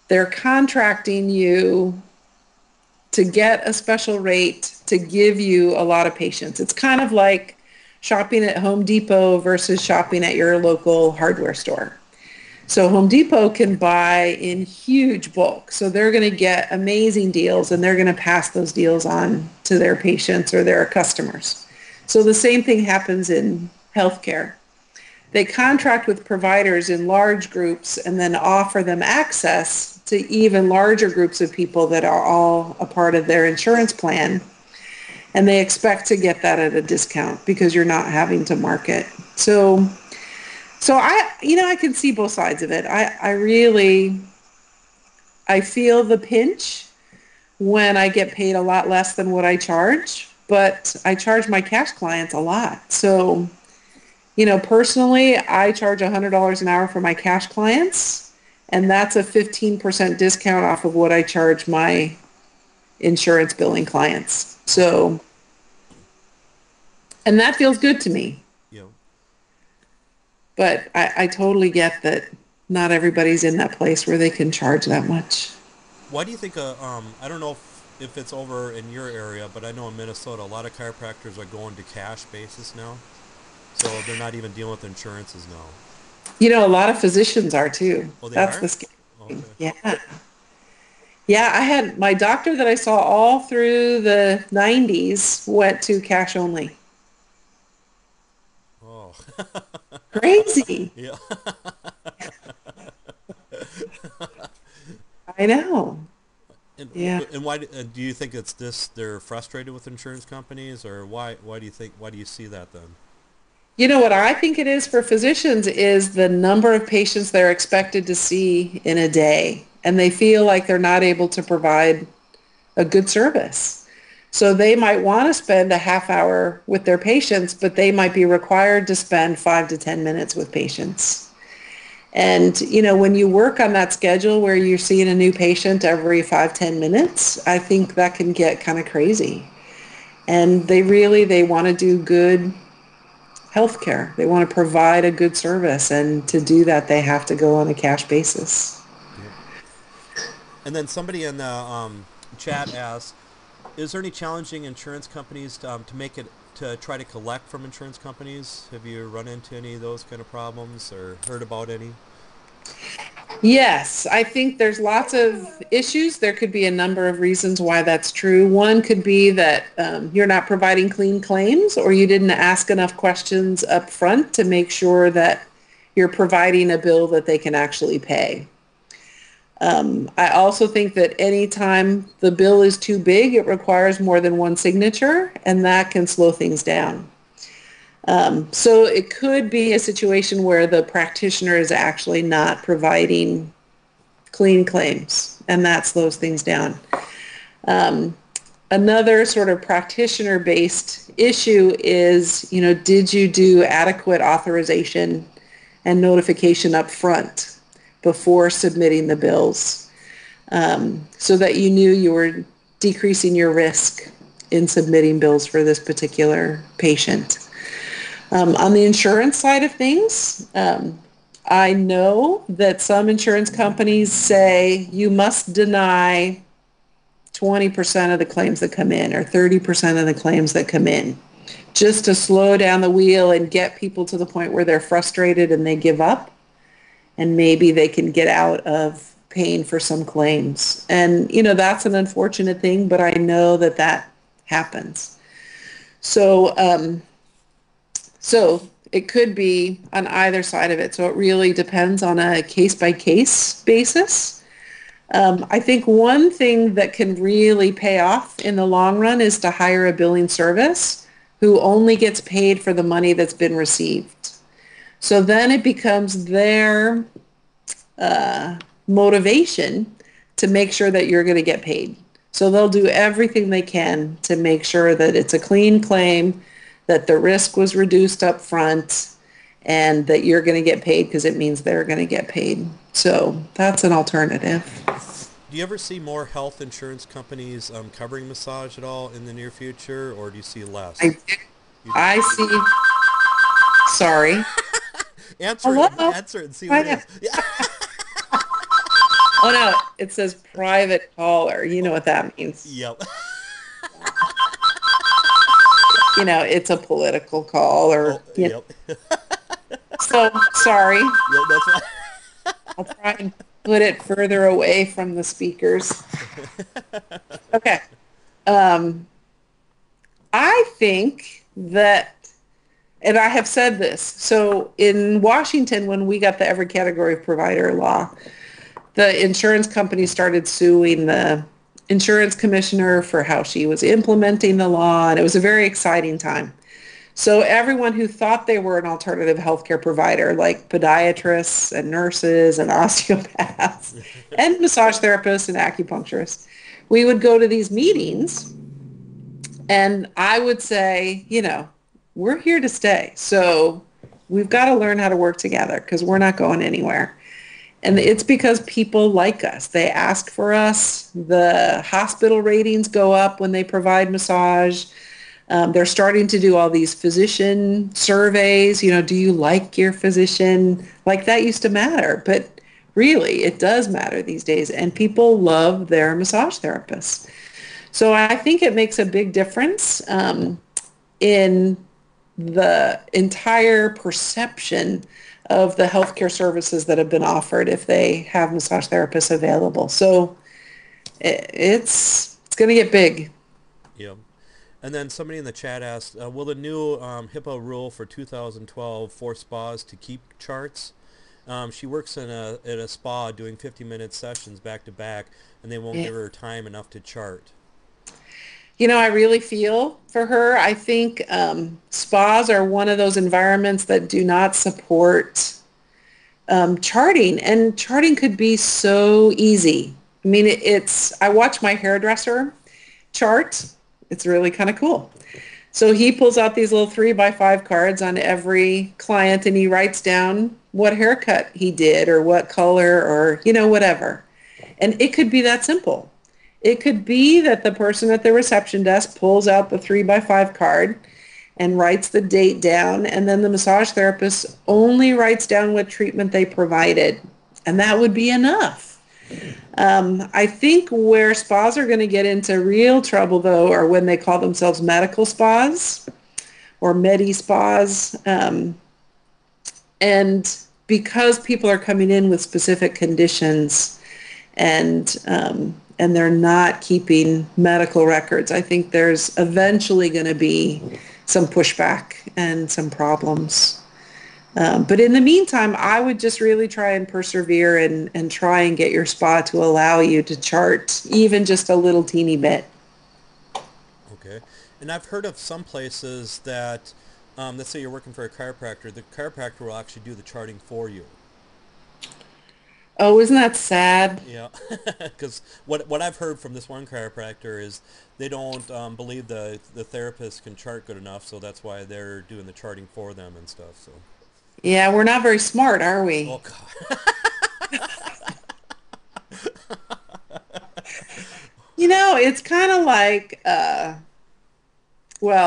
they're contracting you to get a special rate to give you a lot of patients. It's kind of like shopping at Home Depot versus shopping at your local hardware store. So Home Depot can buy in huge bulk. So they're going to get amazing deals, and they're going to pass those deals on to their patients or their customers. So the same thing happens in healthcare. They contract with providers in large groups and then offer them access to even larger groups of people that are all a part of their insurance plan. And they expect to get that at a discount because you're not having to market. So I can see both sides of it. I feel the pinch when I get paid a lot less than what I charge, but I charge my cash clients a lot. So, personally, I charge $100 an hour for my cash clients, and that's a 15% discount off of what I charge my insurance billing clients. So, and that feels good to me. Yeah. But I totally get that not everybody's in that place where they can charge that much. Why do you think, I don't know if it's over in your area, but I know in Minnesota a lot of chiropractors are going to cash basis now. So they're not even dealing with insurances now. A lot of physicians are too. Oh, they That's are? the scary thing. Okay. Yeah. Yeah, I had my doctor that I saw all through the 90s went to cash only. Oh. Crazy. Yeah. I know. And, Yeah. and why do you think it's this? They're frustrated with insurance companies, or why do you think? Why do you see that then? What I think it is for physicians is the number of patients they're expected to see in a day, and they feel like they're not able to provide a good service. So they might want to spend a half hour with their patients, but they might be required to spend 5 to 10 minutes with patients. And, when you work on that schedule where you're seeing a new patient every 5, 10 minutes, I think that can get kind of crazy. And they want to do good healthcare. They want to provide a good service. And to do that, they have to go on a cash basis. Yep. And then somebody in the chat asked, is there any challenging insurance companies to make it to try to collect from insurance companies? Have you run into any of those kind of problems or heard about any? Yes, I think there's lots of issues. There could be a number of reasons why that's true. One could be that you're not providing clean claims, or you didn't ask enough questions up front to make sure that you're providing a bill that they can actually pay. I also think that anytime the bill is too big, it requires more than one signature, and that can slow things down. So it could be a situation where the practitioner is actually not providing clean claims, and that slows things down. Another sort of practitioner-based issue is, did you do adequate authorization and notification up front before submitting the bills, so that you knew you were decreasing your risk in submitting bills for this particular patient. On the insurance side of things, I know that some insurance companies say you must deny 20% of the claims that come in or 30% of the claims that come in, just to slow down the wheel and get people to the point where they're frustrated and they give up, and maybe they can get out of paying for some claims. And, that's an unfortunate thing, but I know that that happens. So it could be on either side of it. So it really depends on a case-by-case basis. I think one thing that can really pay off in the long run is to hire a billing service who only gets paid for the money that's been received. So then it becomes their motivation to make sure that you're going to get paid. So they'll do everything they can to make sure that it's a clean claim, that the risk was reduced up front, and that you're going to get paid because it means they're going to get paid. So that's an alternative. Do you ever see more health insurance companies covering massage at all in the near future, or do you see less? I see. Sorry. Answer Hello? it. Answer it and see what it is. Yeah. Oh no, it says private caller. You know what that means. Yep. It's a political call or. Oh, yep. So sorry. Yep, that's right. I'll try and put it further away from the speakers. Okay. I think that, and I have said this, so in Washington, when we got the every category provider law, the insurance company started suing the insurance commissioner for how she was implementing the law, and it was a very exciting time. So everyone who thought they were an alternative healthcare provider, like podiatrists and nurses and osteopaths and massage therapists and acupuncturists, we would go to these meetings and I would say, we're here to stay. So we've got to learn how to work together because we're not going anywhere. And it's because people like us. They ask for us. The hospital ratings go up when they provide massage. They're starting to do all these physician surveys. Do you like your physician? Like that used to matter, but really it does matter these days. And people love their massage therapists. So I think it makes a big difference in the entire perception of the healthcare services that have been offered if they have massage therapists available. So it's going to get big. Yeah. And then somebody in the chat asked, will the new HIPAA rule for 2012 force spas to keep charts? She works in a spa doing 50-minute sessions back to back, and they won't give her time enough to chart. I really feel for her. I think spas are one of those environments that do not support charting, and charting could be so easy. I mean, I watch my hairdresser chart. It's really kind of cool. So he pulls out these little 3x5 cards on every client and he writes down what haircut he did or what color or, whatever. And it could be that simple. It could be that the person at the reception desk pulls out the 3x5 card and writes the date down, and then the massage therapist only writes down what treatment they provided. And that would be enough. I think where spas are going to get into real trouble, though, are when they call themselves medical spas or medi spas. And because people are coming in with specific conditions and they're not keeping medical records, I think there's eventually going to be some pushback and some problems. But in the meantime, I would just really try and persevere and try and get your spa to allow you to chart even just a little teeny bit. Okay. And I've heard of some places that, let's say you're working for a chiropractor, the chiropractor will actually do the charting for you. Oh, isn't that sad? Yeah, because what I've heard from this one chiropractor is they don't believe the therapist can chart good enough, so that's why they're doing the charting for them and stuff. So. Yeah, we're not very smart, are we? Oh God. It's kind of like,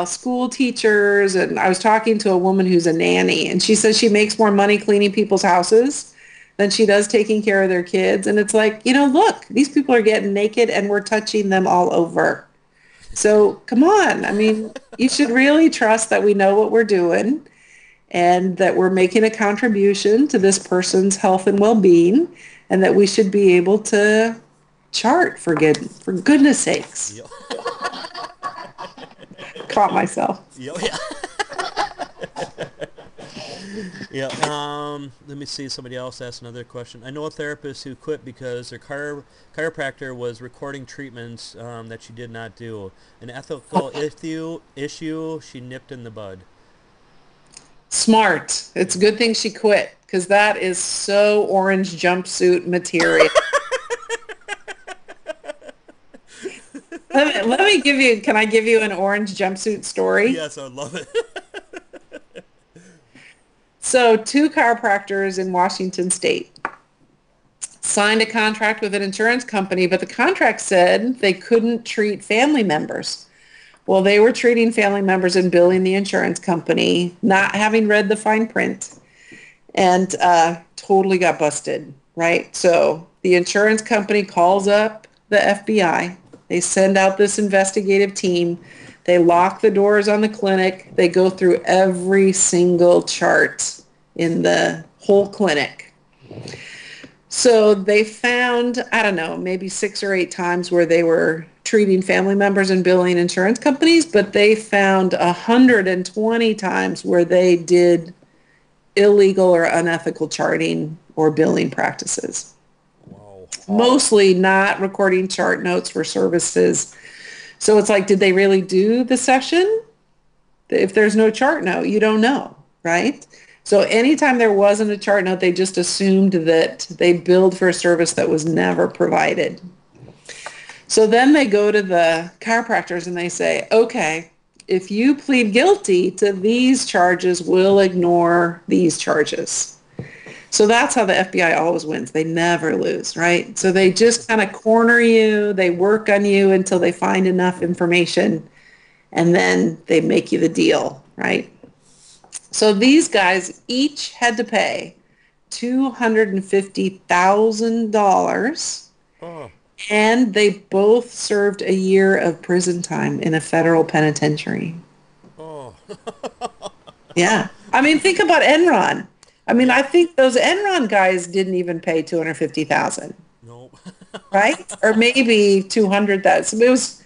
school teachers, and I was talking to a woman who's a nanny, and she says she makes more money cleaning people's houses than she does taking care of their kids. And it's like, look, these people are getting naked and we're touching them all over. So come on. I mean, you should really trust that we know what we're doing and that we're making a contribution to this person's health and well-being, and that we should be able to chart for goodness sakes. Yep. Caught myself. Yep. Yeah. Yeah. Let me see. Somebody else asked another question. I know a therapist who quit because their chiropractor was recording treatments that she did not do. An ethical issue she nipped in the bud. Smart. It's a good thing she quit, because that is so orange jumpsuit material. Let me give you, can I give you an orange jumpsuit story? Yes, I would love it. So 2 chiropractors in Washington State signed a contract with an insurance company, but the contract said they couldn't treat family members. Well, they were treating family members and billing the insurance company, not having read the fine print, and totally got busted, right? So the insurance company calls up the FBI. They send out this investigative team. They lock the doors on the clinic. They go through every single chart in the whole clinic. So they found, I don't know, maybe 6 or 8 times where they were treating family members and billing insurance companies, but they found 120 times where they did illegal or unethical charting or billing practices. Wow. Mostly not recording chart notes for services. So it's like, did they really do the session? If there's no chart note, you don't know, right? So anytime there wasn't a chart note, they just assumed that they billed for a service that was never provided. So then they go to the chiropractors and they say, okay, if you plead guilty to these charges, we'll ignore these charges. So that's how the FBI always wins. They never lose, right? So they just kind of corner you. They work on you until they find enough information, and then they make you the deal, right? So these guys each had to pay $250,000, Oh. and they both served a year of prison time in a federal penitentiary. Oh. Yeah. I mean, think about Enron. I mean, Yeah. I think those Enron guys didn't even pay 250,000, Nope. right? Or maybe 200,000. It was,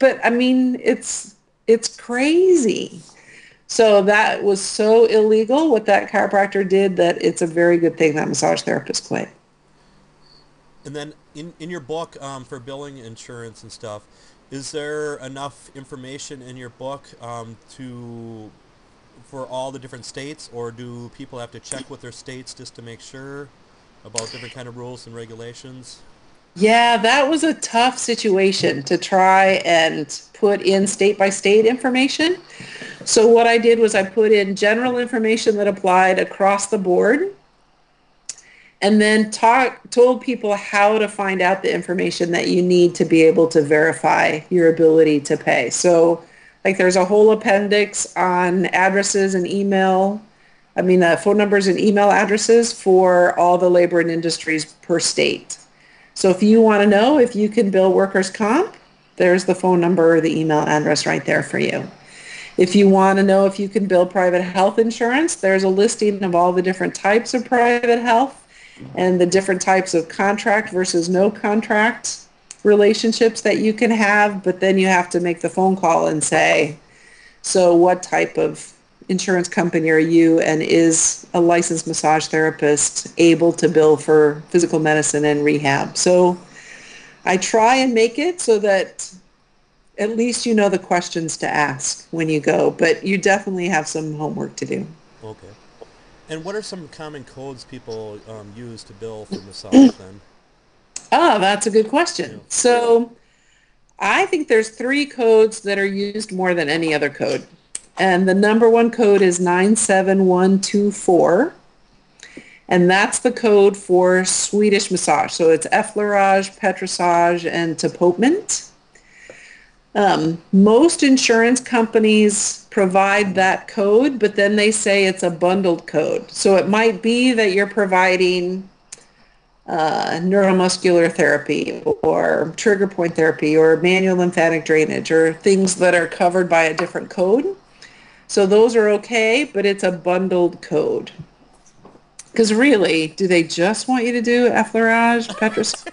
but I mean, it's crazy. So that was so illegal what that chiropractor did that it's a very good thing that massage therapist quit. And then in your book for billing insurance and stuff, is there enough information in your book for all the different states, or do people have to check with their states just to make sure about different kind of rules and regulations? Yeah, that was a tough situation to try and put in state by state information. So what I did was I put in general information that applied across the board, and then told people how to find out the information that you need to be able to verify your ability to pay. So like there's a whole appendix on addresses and phone numbers and email addresses for all the labor and industries per state. So if you want to know if you can bill workers' comp, there's the phone number or the email address right there for you. If you want to know if you can bill private health insurance, there's a listing of all the different types of private health and the different types of contract versus no contract relationships that you can have. But then you have to make the phone call and say, so what type of insurance company are you, and is a licensed massage therapist able to bill for physical medicine and rehab? So I try and make it so that at least you know the questions to ask when you go, but you definitely have some homework to do. Okay. And what are some common codes people use to bill for massage then? Oh, that's a good Yeah. question. So I think there's 3 codes that are used more than any other code. And the number one code is 97124. And that's the code for Swedish massage. So it's effleurage, petrissage, and tapotement. Most insurance companies provide that code, but then they say it's a bundled code. So it might be that you're providing neuromuscular therapy or trigger point therapy or manual lymphatic drainage or things that are covered by a different code. So those are okay, but it's a bundled code. Because really, do they just want you to do effleurage, petrissage,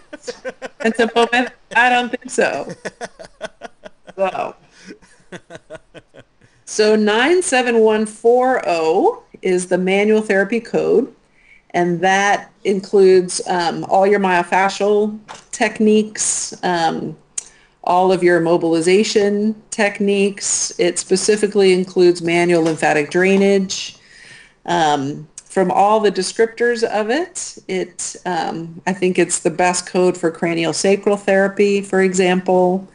and tapotement? I don't think so. So 97140 is the manual therapy code, and that includes all your myofascial techniques, all of your mobilization techniques. It specifically includes manual lymphatic drainage. From all the descriptors of it, I think it's the best code for craniosacral therapy, for example.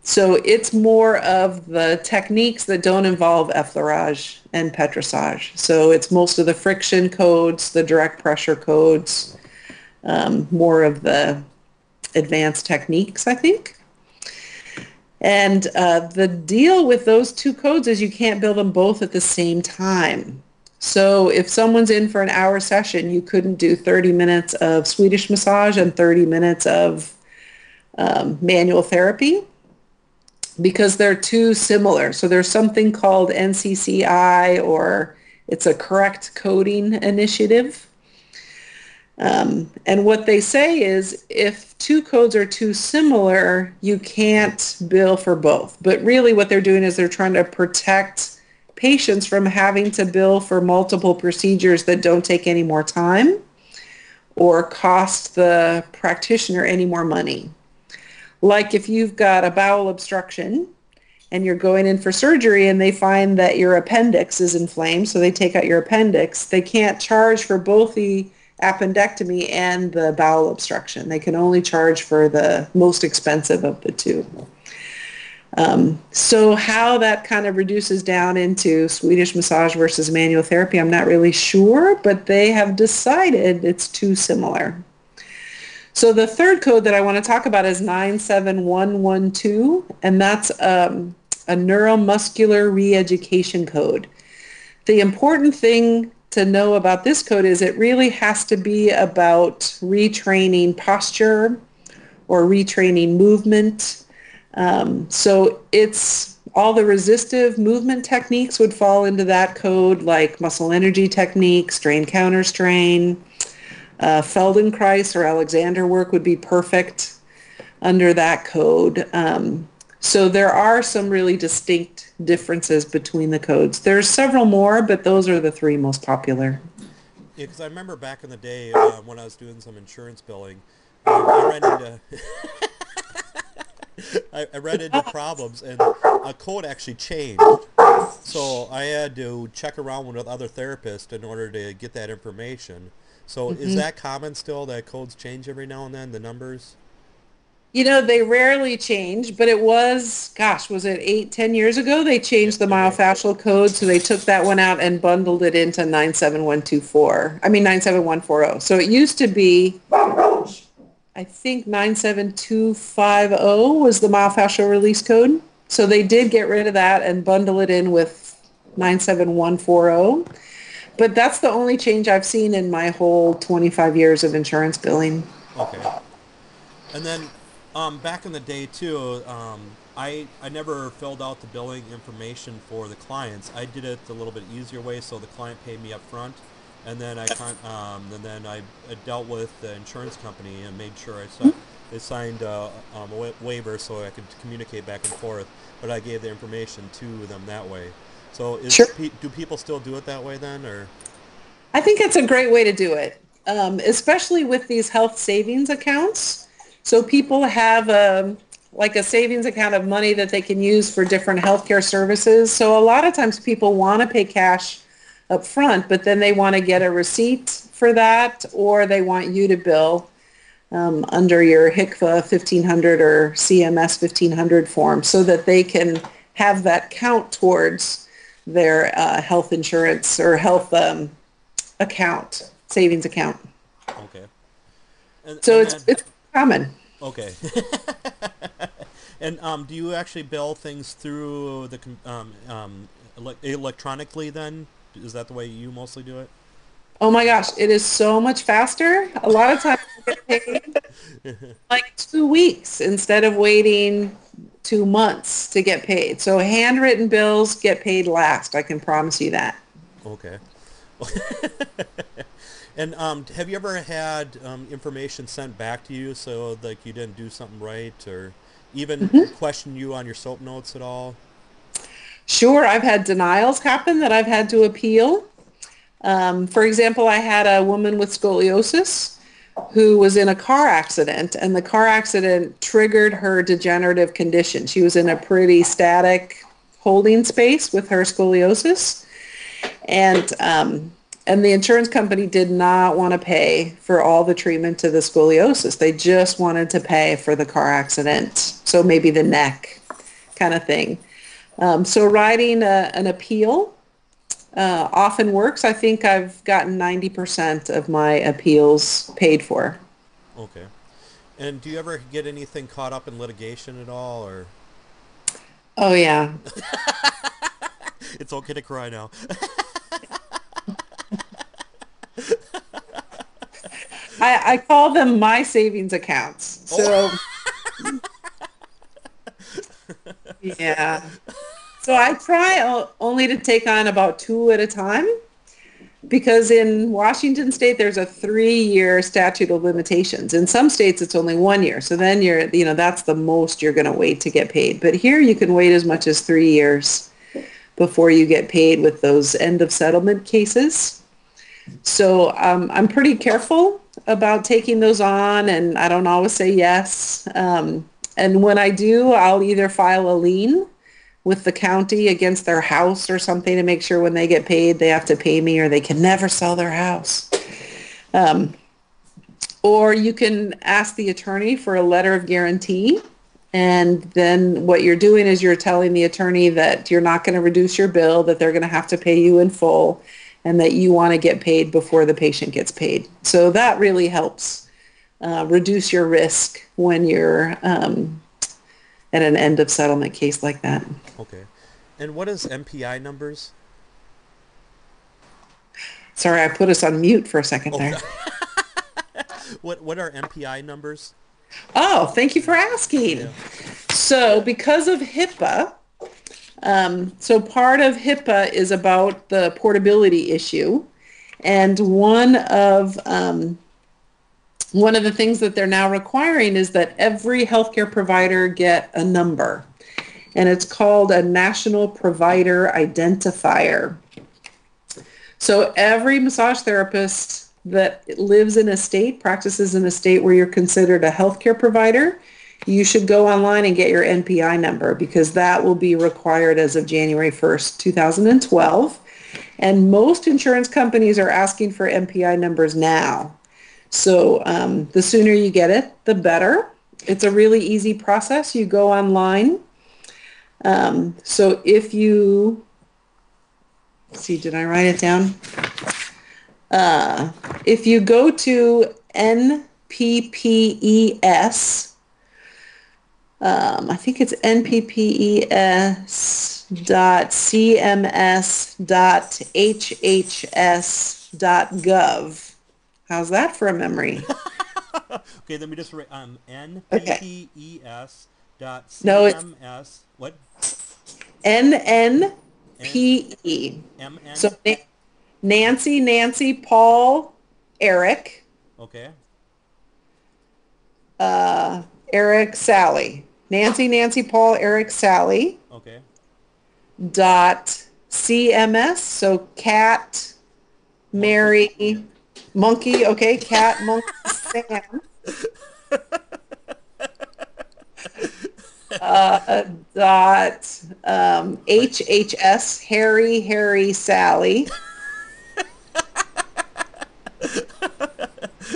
So it's more of the techniques that don't involve effleurage and petrissage. So it's most of the friction codes, the direct pressure codes, more of the advanced techniques, I think. And the deal with those 2 codes is you can't bill them both at the same time. So if someone's in for an hour session, you couldn't do 30 minutes of Swedish massage and 30 minutes of manual therapy, because they're too similar. So there's something called NCCI, or it's a correct coding initiative. And what they say is if two codes are too similar, you can't bill for both. But really what they're doing is they're trying to protect patients from having to bill for multiple procedures that don't take any more time or cost the practitioner any more money. Like if you've got a bowel obstruction and you're going in for surgery and they find that your appendix is inflamed, so they take out your appendix, they can't charge for both the appendectomy and the bowel obstruction. They can only charge for the most expensive of the two. So how that kind of reduces down into Swedish massage versus manual therapy, I'm not really sure, but they have decided it's too similar. So the third code that I want to talk about is 97112, and that's a neuromuscular reeducation code. The important thing to know about this code is it really has to be about retraining posture or retraining movement. So it's all the resistive movement techniques would fall into that code, like muscle energy technique, strain counter strain. Feldenkrais or Alexander work would be perfect under that code. So there are some really distinct differences between the codes. There's several more, but those are the three most popular. Yeah, because I remember back in the day when I was doing some insurance billing, I ran into I ran into problems, and a code actually changed. So I had to check around with other therapists in order to get that information. So is that common still, that codes change every now and then, the numbers? You know, they rarely change, but it was, gosh, was it 8, 10 years ago? They changed the It was. myofascial code, so they took that one out and bundled it into 97124. I mean 97140. So it used to be, I think 97250 was the myofascial release code. So they did get rid of that and bundle it in with 97140. But that's the only change I've seen in my whole 25 years of insurance billing. Okay. And then back in the day too, I never filled out the billing information for the clients. I did it a little bit easier way, so the client paid me up front, and then I dealt with the insurance company and made sure they signed a waiver so I could communicate back and forth. But I gave the information to them that way. So Sure. do people still do it that way then, or? I think it's a great way to do it, especially with these health savings accounts. So people have like a savings account of money that they can use for different healthcare services. So a lot of times people want to pay cash up front, but then they want to get a receipt for that, or they want you to bill under your HCFA 1500 or CMS 1500 form so that they can have that count towards their health insurance or health account, savings account. Okay. So And then, it's common. okay. And do you actually bill things through the electronically then? Is that the way you mostly do it? Oh my gosh, it is so much faster. A lot of times you get paid like 2 weeks instead of waiting 2 months to get paid. So handwritten bills get paid last. I can promise you that. Okay. And have you ever had information sent back to you so like you didn't do something right, or even question you on your SOAP notes at all? Sure, I've had denials happen that I've had to appeal. For example, I had a woman with scoliosis who was in a car accident, and the car accident triggered her degenerative condition. She was in a pretty static holding space with her scoliosis, and the insurance company did not want to pay for all the treatment to the scoliosis. They just wanted to pay for the car accident, so maybe the neck kind of thing. So writing an appeal often works. I think I've gotten 90% of my appeals paid for. Okay. And do you ever get anything caught up in litigation at all, or? Oh, yeah. It's okay to cry now. I call them my savings accounts. So, yeah. So I try only to take on about 2 at a time. because in Washington state, there's a 3-year statute of limitations. In some states, it's only 1 year. So then that's the most you're going to wait to get paid. But here you can wait as much as 3 years before you get paid with those end of settlement cases. So I'm pretty careful about taking those on, and I don't always say yes. And when I do, I'll either file a lien with the county against their house or something to make sure when they get paid, they have to pay me or they can never sell their house. Or you can ask the attorney for a letter of guarantee. And then what you're doing is you're telling the attorney that you're not going to reduce your bill, that they're going to have to pay you in full, and that you want to get paid before the patient gets paid. So that really helps reduce your risk when you're at an end of settlement case like that. Okay. And what is MPI numbers? Sorry, I put us on mute for a second there. What are MPI numbers? Oh, thank you for asking. Yeah. So because of HIPAA, so part of HIPAA is about the portability issue. And one of the things that they're now requiring is that every healthcare provider get a number. And it's called a National Provider Identifier. So every massage therapist that lives in a state, practices in a state where you're considered a healthcare provider, you should go online and get your NPI number, because that will be required as of January 1st, 2012. And most insurance companies are asking for NPI numbers now. So the sooner you get it, the better. It's a really easy process. You go online. So if you, let's see, did I write it down? If you go to NPPES, I think it's nppes.cms.hhs.gov. How's that for a memory? Okay, let me just write NPPES dot No, it's CMS. What? NNPE. MN? So Nancy, Paul, Eric, Okay. Eric, Sally. Nancy, Paul, Eric, Sally. Okay. Dot CMS. So cat, Mary, monkey. Okay, cat, monkey, Sam. Dot HHS, Harry, Sally.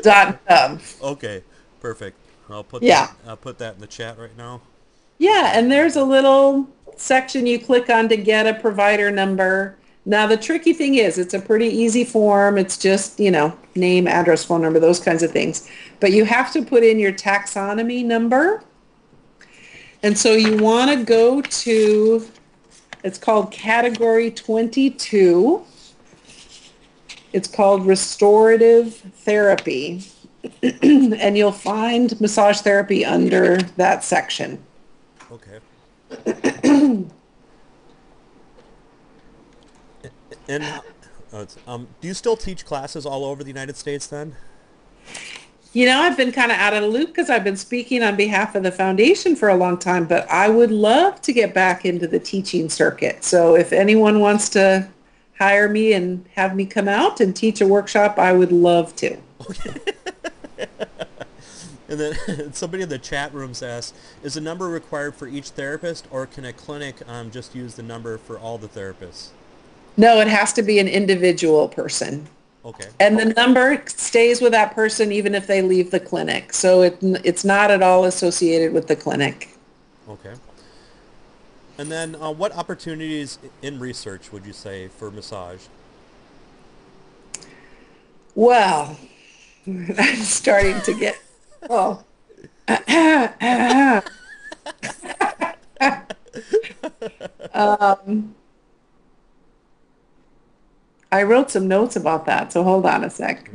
.gov. Okay, perfect. I'll put that in the chat right now. Yeah, and there's a little section you click on to get a provider number. Now the tricky thing is, it's a pretty easy form. It's just, name, address, phone number, those kinds of things. But you have to put in your taxonomy number. And so you want to go to, it's called Category 22. It's called Restorative Therapy. And you'll find massage therapy under that section. Okay. And do you still teach classes all over the United States then? I've been kind of out of the loop because I've been speaking on behalf of the foundation for a long time, but I would love to get back into the teaching circuit. So if anyone wants to hire me and have me come out and teach a workshop, I would love to. Okay. And then somebody in the chat rooms asks, is a number required for each therapist, or can a clinic just use the number for all the therapists? No, it has to be an individual person. Okay. And the number stays with that person even if they leave the clinic. So it's not at all associated with the clinic. Okay. And then what opportunities in research would you say for massage? Well, I'm starting to get... Oh. I wrote some notes about that, so hold on a sec.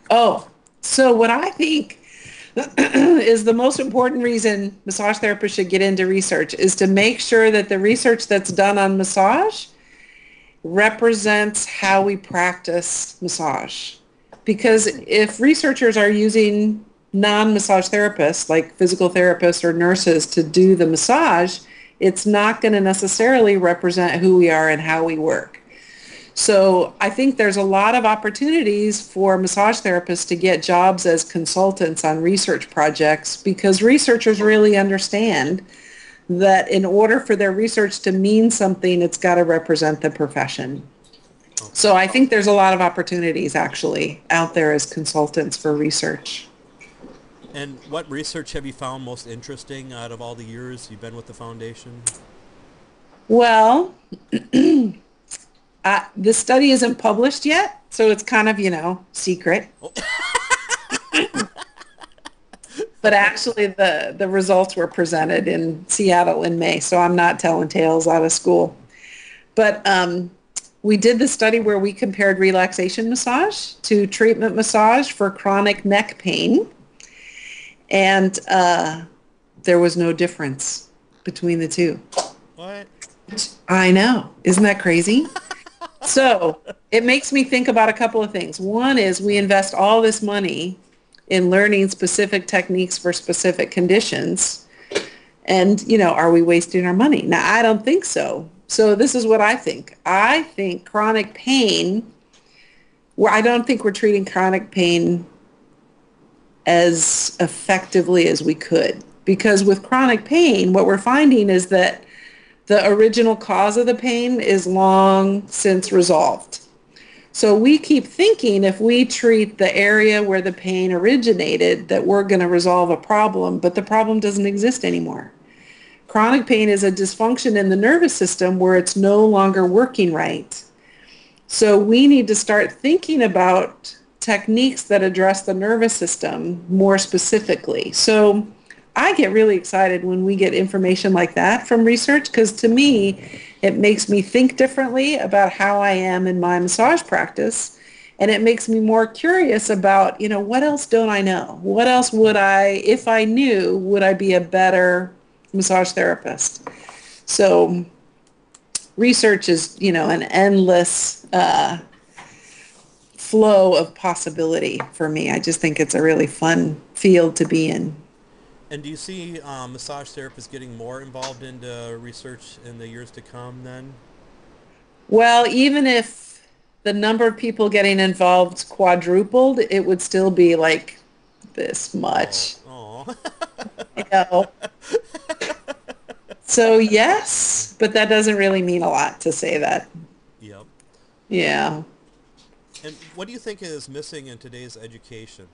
Oh, so what I think is the most important reason massage therapists should get into research is to make sure that the research that's done on massage represents how we practice massage. Because if researchers are using non-massage therapists, like physical therapists or nurses, to do the massage, it's not going to necessarily represent who we are and how we work. So I think there's a lot of opportunities for massage therapists to get jobs as consultants on research projects, because researchers really understand that in order for their research to mean something, it's got to represent the profession. So I think there's a lot of opportunities actually out there as consultants for research. And what research have you found most interesting out of all the years you've been with the foundation? Well, the study isn't published yet, so it's kind of, secret. Oh. But actually the results were presented in Seattle in May, so I'm not telling tales out of school. But we did the study where we compared relaxation massage to treatment massage for chronic neck pain. And there was no difference between the two. What? I know. Isn't that crazy? So it makes me think about a couple of things. One is we invest all this money in learning specific techniques for specific conditions. And, are we wasting our money? Now, I don't think so. So this is what I think. I think chronic pain, I don't think we're treating chronic pain as effectively as we could. Because with chronic pain, what we're finding is that the original cause of the pain is long since resolved. So we keep thinking if we treat the area where the pain originated, that we're going to resolve a problem, but the problem doesn't exist anymore. Chronic pain is a dysfunction in the nervous system where it's no longer working right. So we need to start thinking about techniques that address the nervous system more specifically. So I get really excited when we get information like that from research, because to me, it makes me think differently about how I am in my massage practice. And it makes me more curious about, what else don't I know? What else would I, if I knew, would I be a better massage therapist? So research is, an endless flow of possibility for me. I just think it's a really fun field to be in. And do you see massage therapists getting more involved into research in the years to come then? Well, even if the number of people getting involved quadrupled, it would still be like this much. Oh. So yes, but that doesn't really mean a lot to say that. Yep. Yeah. And what do you think is missing in today's education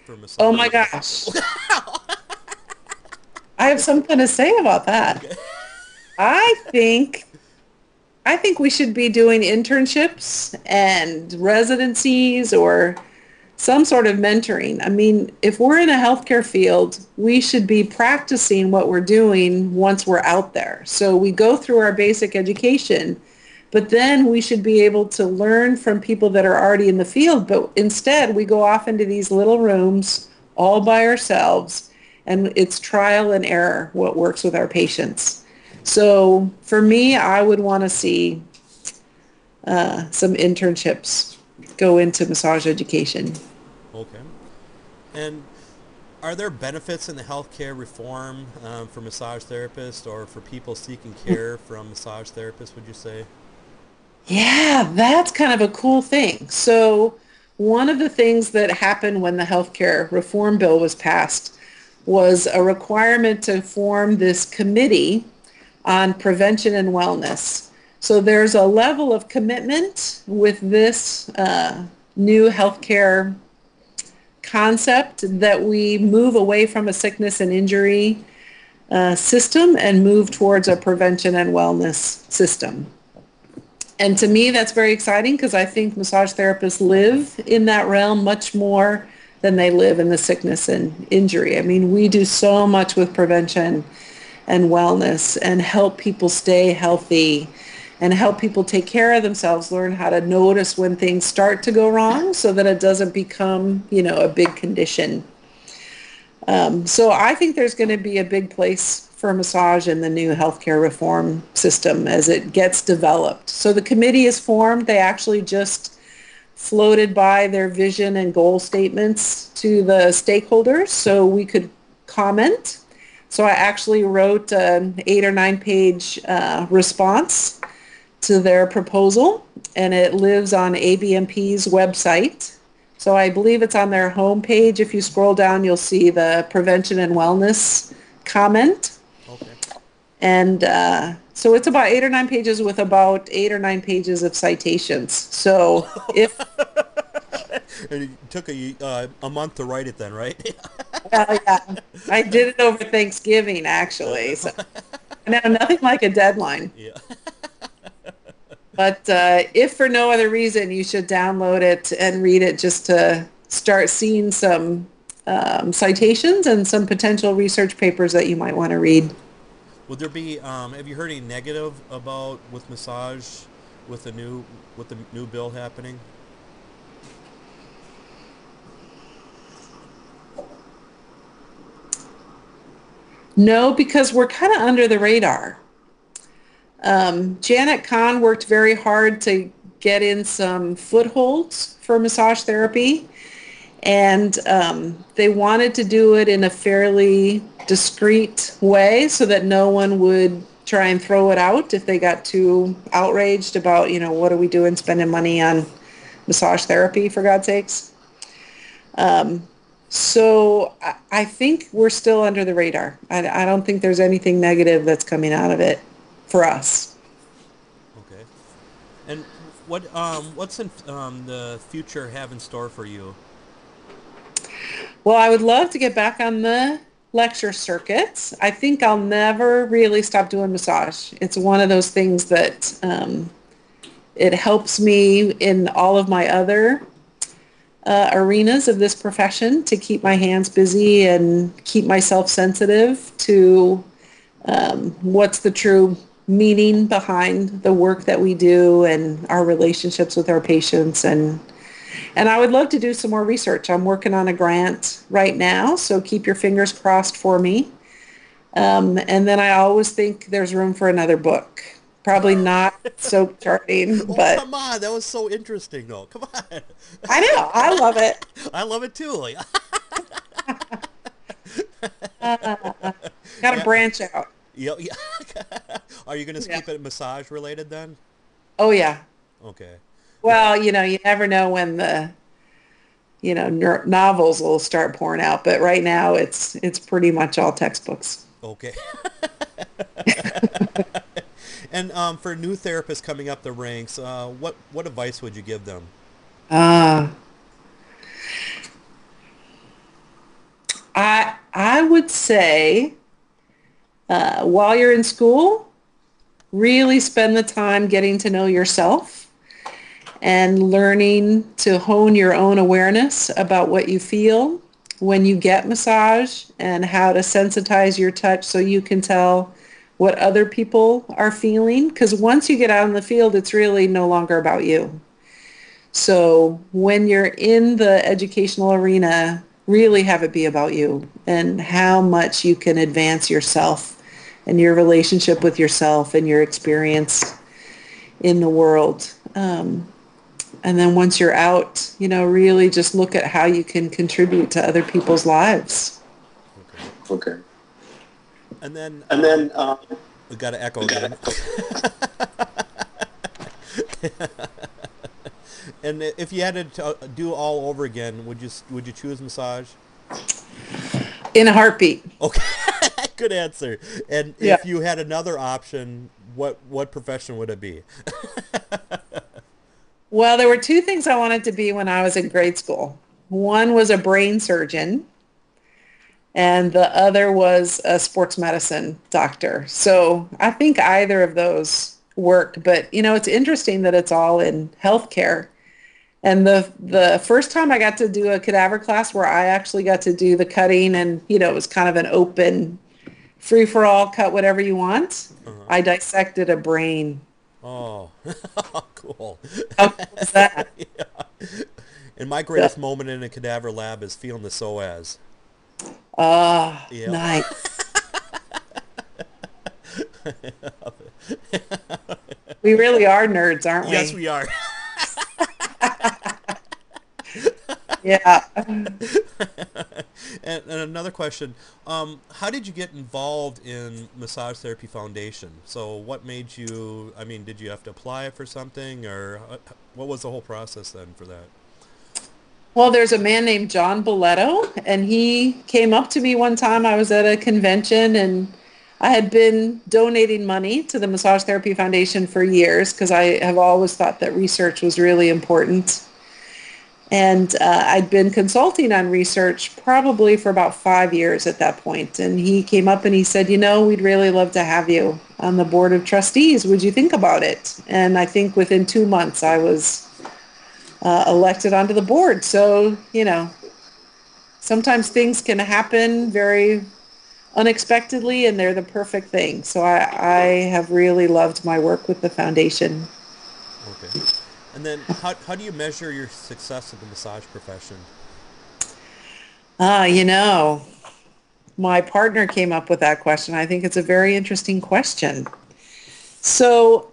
for massage? Oh my gosh. I have something to say about that. Okay. I think we should be doing internships and residencies or some sort of mentoring. I mean, if we're in a healthcare field, we should be practicing what we're doing once we're out there. So we go through our basic education, but then we should be able to learn from people that are already in the field. But instead, we go off into these little rooms all by ourselves, and it's trial and error what works with our patients. So for me, I would want to see some internships go into massage education. Okay. And are there benefits in the healthcare reform for massage therapists or for people seeking care from massage therapists, would you say? Yeah, that's kind of a cool thing. So one of the things that happened when the healthcare reform bill was passed was a requirement to form this committee on prevention and wellness. So there's a level of commitment with this new healthcare concept that we move away from a sickness and injury system and move towards a prevention and wellness system. And to me, that's very exciting because I think massage therapists live in that realm much more than they live in the sickness and injury. I mean, we do so much with prevention and wellness and help people stay healthy and help people take care of themselves, learn how to notice when things start to go wrong so that it doesn't become, a big condition. So I think there's going to be a big place for massage in the new healthcare reform system as it gets developed. So the committee is formed. They actually just floated by their vision and goal statements to the stakeholders so we could comment. So I actually wrote an 8 or 9 page response to their proposal, and it lives on ABMP's website. So I believe it's on their homepage. If you scroll down, you'll see the prevention and wellness comment. Okay. And so it's about 8 or 9 pages with about 8 or 9 pages of citations. So if... And it took a month to write it then, right? Well, yeah, I did it over Thanksgiving, actually. So no, nothing like a deadline. Yeah. But if for no other reason, you should download it and read it just to start seeing some citations and some potential research papers that you might want to read. Would there be? Have you heard any negative about with massage with the new bill happening? No, because we're kind of under the radar. Janet Kahn worked very hard to get in some footholds for massage therapy, and they wanted to do it in a fairly discreet way so that no one would try and throw it out if they got too outraged about, what are we doing spending money on massage therapy, for God's sakes. So I think we're still under the radar. I don't think there's anything negative that's coming out of it for us. Okay. And what's in the future have in store for you? Well, I would love to get back on the lecture circuits. I think I'll never really stop doing massage. It's one of those things that it helps me in all of my other arenas of this profession to keep my hands busy and keep myself sensitive to what's the true meaning behind the work that we do and our relationships with our patients. And I would love to do some more research. I'm working on a grant right now, so keep your fingers crossed for me. And then I always think there's room for another book. Probably not soap charting, but... Oh, come on. That was so interesting, though. Come on. I know. I love it. I love it, too. Like... Got to branch out. Yeah. Are you going to keep it massage related then? Oh, yeah. Okay. Well, you never know when the, novels will start pouring out. But right now, it's pretty much all textbooks. Okay. And for new therapists coming up the ranks, what advice would you give them? I would say while you're in school, really spend the time getting to know yourself and learning to hone your own awareness about what you feel when you get massage and how to sensitize your touch so you can tell what other people are feeling. Because once you get out in the field, it's really no longer about you. So when you're in the educational arena, really have it be about you and how much you can advance yourself and your relationship with yourself and your experience in the world. And then once you're out, really just look at how you can contribute to other people's lives. Okay. And then we got to echo again. And if you had to do all over again, would you choose massage? In a heartbeat. Okay, good answer. And if you had another option, what profession would it be? Well, there were two things I wanted to be when I was in grade school. One was a brain surgeon, and the other was a sports medicine doctor. So I think either of those worked. But, it's interesting that it's all in healthcare. And the first time I got to do a cadaver class where I actually got to do the cutting and, it was kind of an open free-for-all, cut whatever you want, I dissected a brain. Oh, cool. How cool is that? Yeah. And my greatest moment in a cadaver lab is feeling the psoas. Nice. We really are nerds, aren't we? Yes, we are. Yeah. And another question, how did you get involved in Massage Therapy Foundation? So what made you, I mean, did you have to apply for something, or what was the whole process then for that? Well, there's a man named John Boletto, and he came up to me one time. I was at a convention, and I had been donating money to the Massage Therapy Foundation for years because I have always thought that research was really important. And I'd been consulting on research probably for about 5 years at that point. And he came up and he said, we'd really love to have you on the board of trustees. Would you think about it? And I think within 2 months I was elected onto the board. So, sometimes things can happen very unexpectedly and they're the perfect thing. So I have really loved my work with the foundation. Okay. And then how do you measure your success in the massage profession? My partner came up with that question. I think it's a very interesting question. So,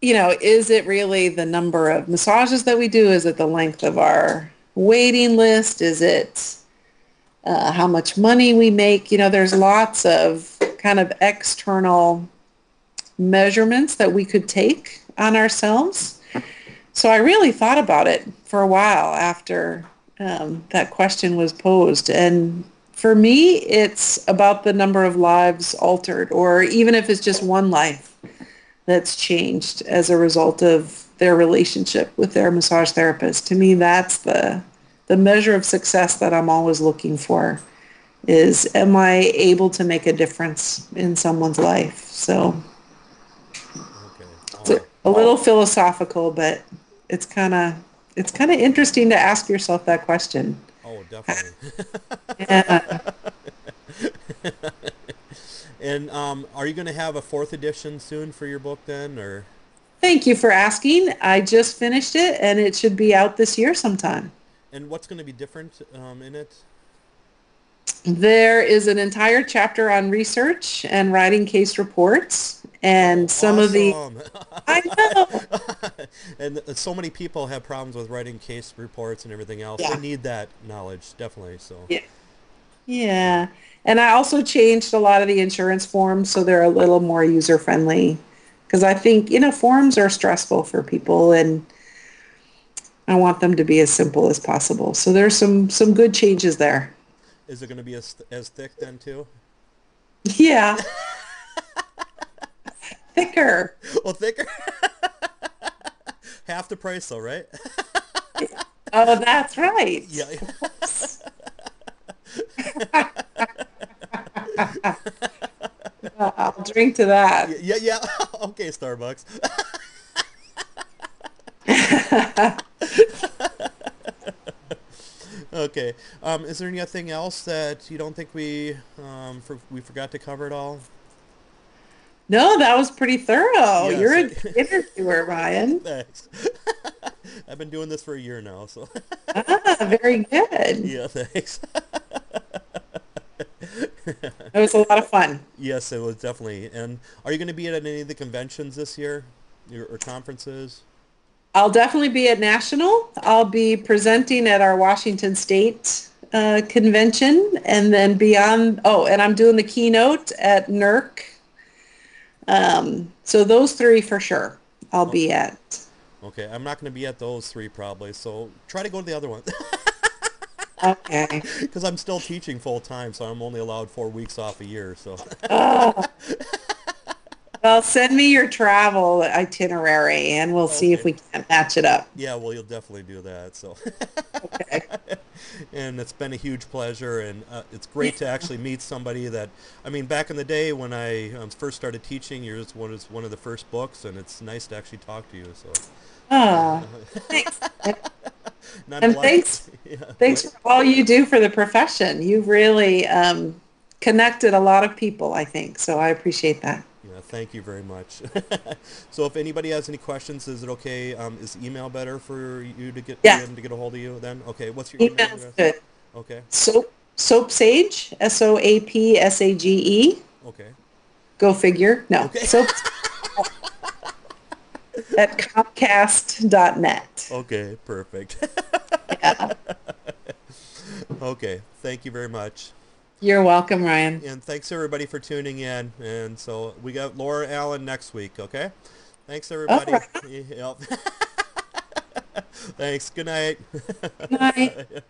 is it really the number of massages that we do? Is it the length of our waiting list? Is it how much money we make? There's lots of kind of external measurements that we could take on ourselves. So I really thought about it for a while after that question was posed. And for me, it's about the number of lives altered, or even if it's just one life that's changed as a result of their relationship with their massage therapist. To me, that's the measure of success that I'm always looking for is, am I able to make a difference in someone's life? So it's a little philosophical, but it's kind of interesting to ask yourself that question. Oh, definitely. Yeah. And are you going to have a 4th edition soon for your book then, or? Thank you for asking. I just finished it, and it should be out this year sometime. And what's going to be different in it? There is an entire chapter on research and writing case reports, and some of the... I know. And so many people have problems with writing case reports and everything else. Yeah. They need that knowledge, definitely. So. Yeah. Yeah. And I also changed a lot of the insurance forms so they're a little more user-friendly, because I think, forms are stressful for people, and I want them to be as simple as possible. So there's some good changes there. Is it going to be as thick then too? Yeah. Thicker. Well, thicker. Half the price though, right? Oh, that's right. Yeah. I'll drink to that. Yeah. Okay, Starbucks. Okay. Is there anything else that you don't think we forgot to cover at all? No, that was pretty thorough. Yes. You're a good interviewer, Ryan. Thanks. I've been doing this for a year now, so. Very good. Yeah, thanks. It was a lot of fun. Yes, it was definitely. And are you going to be at any of the conventions this year, or conferences? I'll definitely be at National. I'll be presenting at our Washington State convention, and then beyond. Oh, and I'm doing the keynote at NERC. So those 3 for sure I'll be at. Okay, I'm not going to be at those 3 probably, so try to go to the other one. Okay. Because I'm still teaching full time, so I'm only allowed 4 weeks off a year. So. Oh. Well, send me your travel itinerary, and we'll see if we can match it up. Yeah, well, you'll definitely do that. So. Okay. And it's been a huge pleasure, and it's great to actually meet somebody that, I mean, back in the day when I first started teaching, yours was one of the first books, and it's nice to actually talk to you. So. Oh, thanks. And thanks, yeah. thanks for all you do for the profession. You've really connected a lot of people, I think, so I appreciate that. Yeah, thank you very much. So if anybody has any questions, is it okay? Is email better for you to get them to get a hold of you then? Okay, what's your email Email's address? good. Okay. Soapsage, SOAPSAGE, Okay. Go figure. No, Okay. soap at Comcast.net. Okay, perfect. Yeah. Okay, thank you very much. You're welcome, Ryan. And thanks everybody for tuning in. And so we got Laura Allen next week, okay? Thanks All everybody. right. Yep. Thanks. Good night. Good night.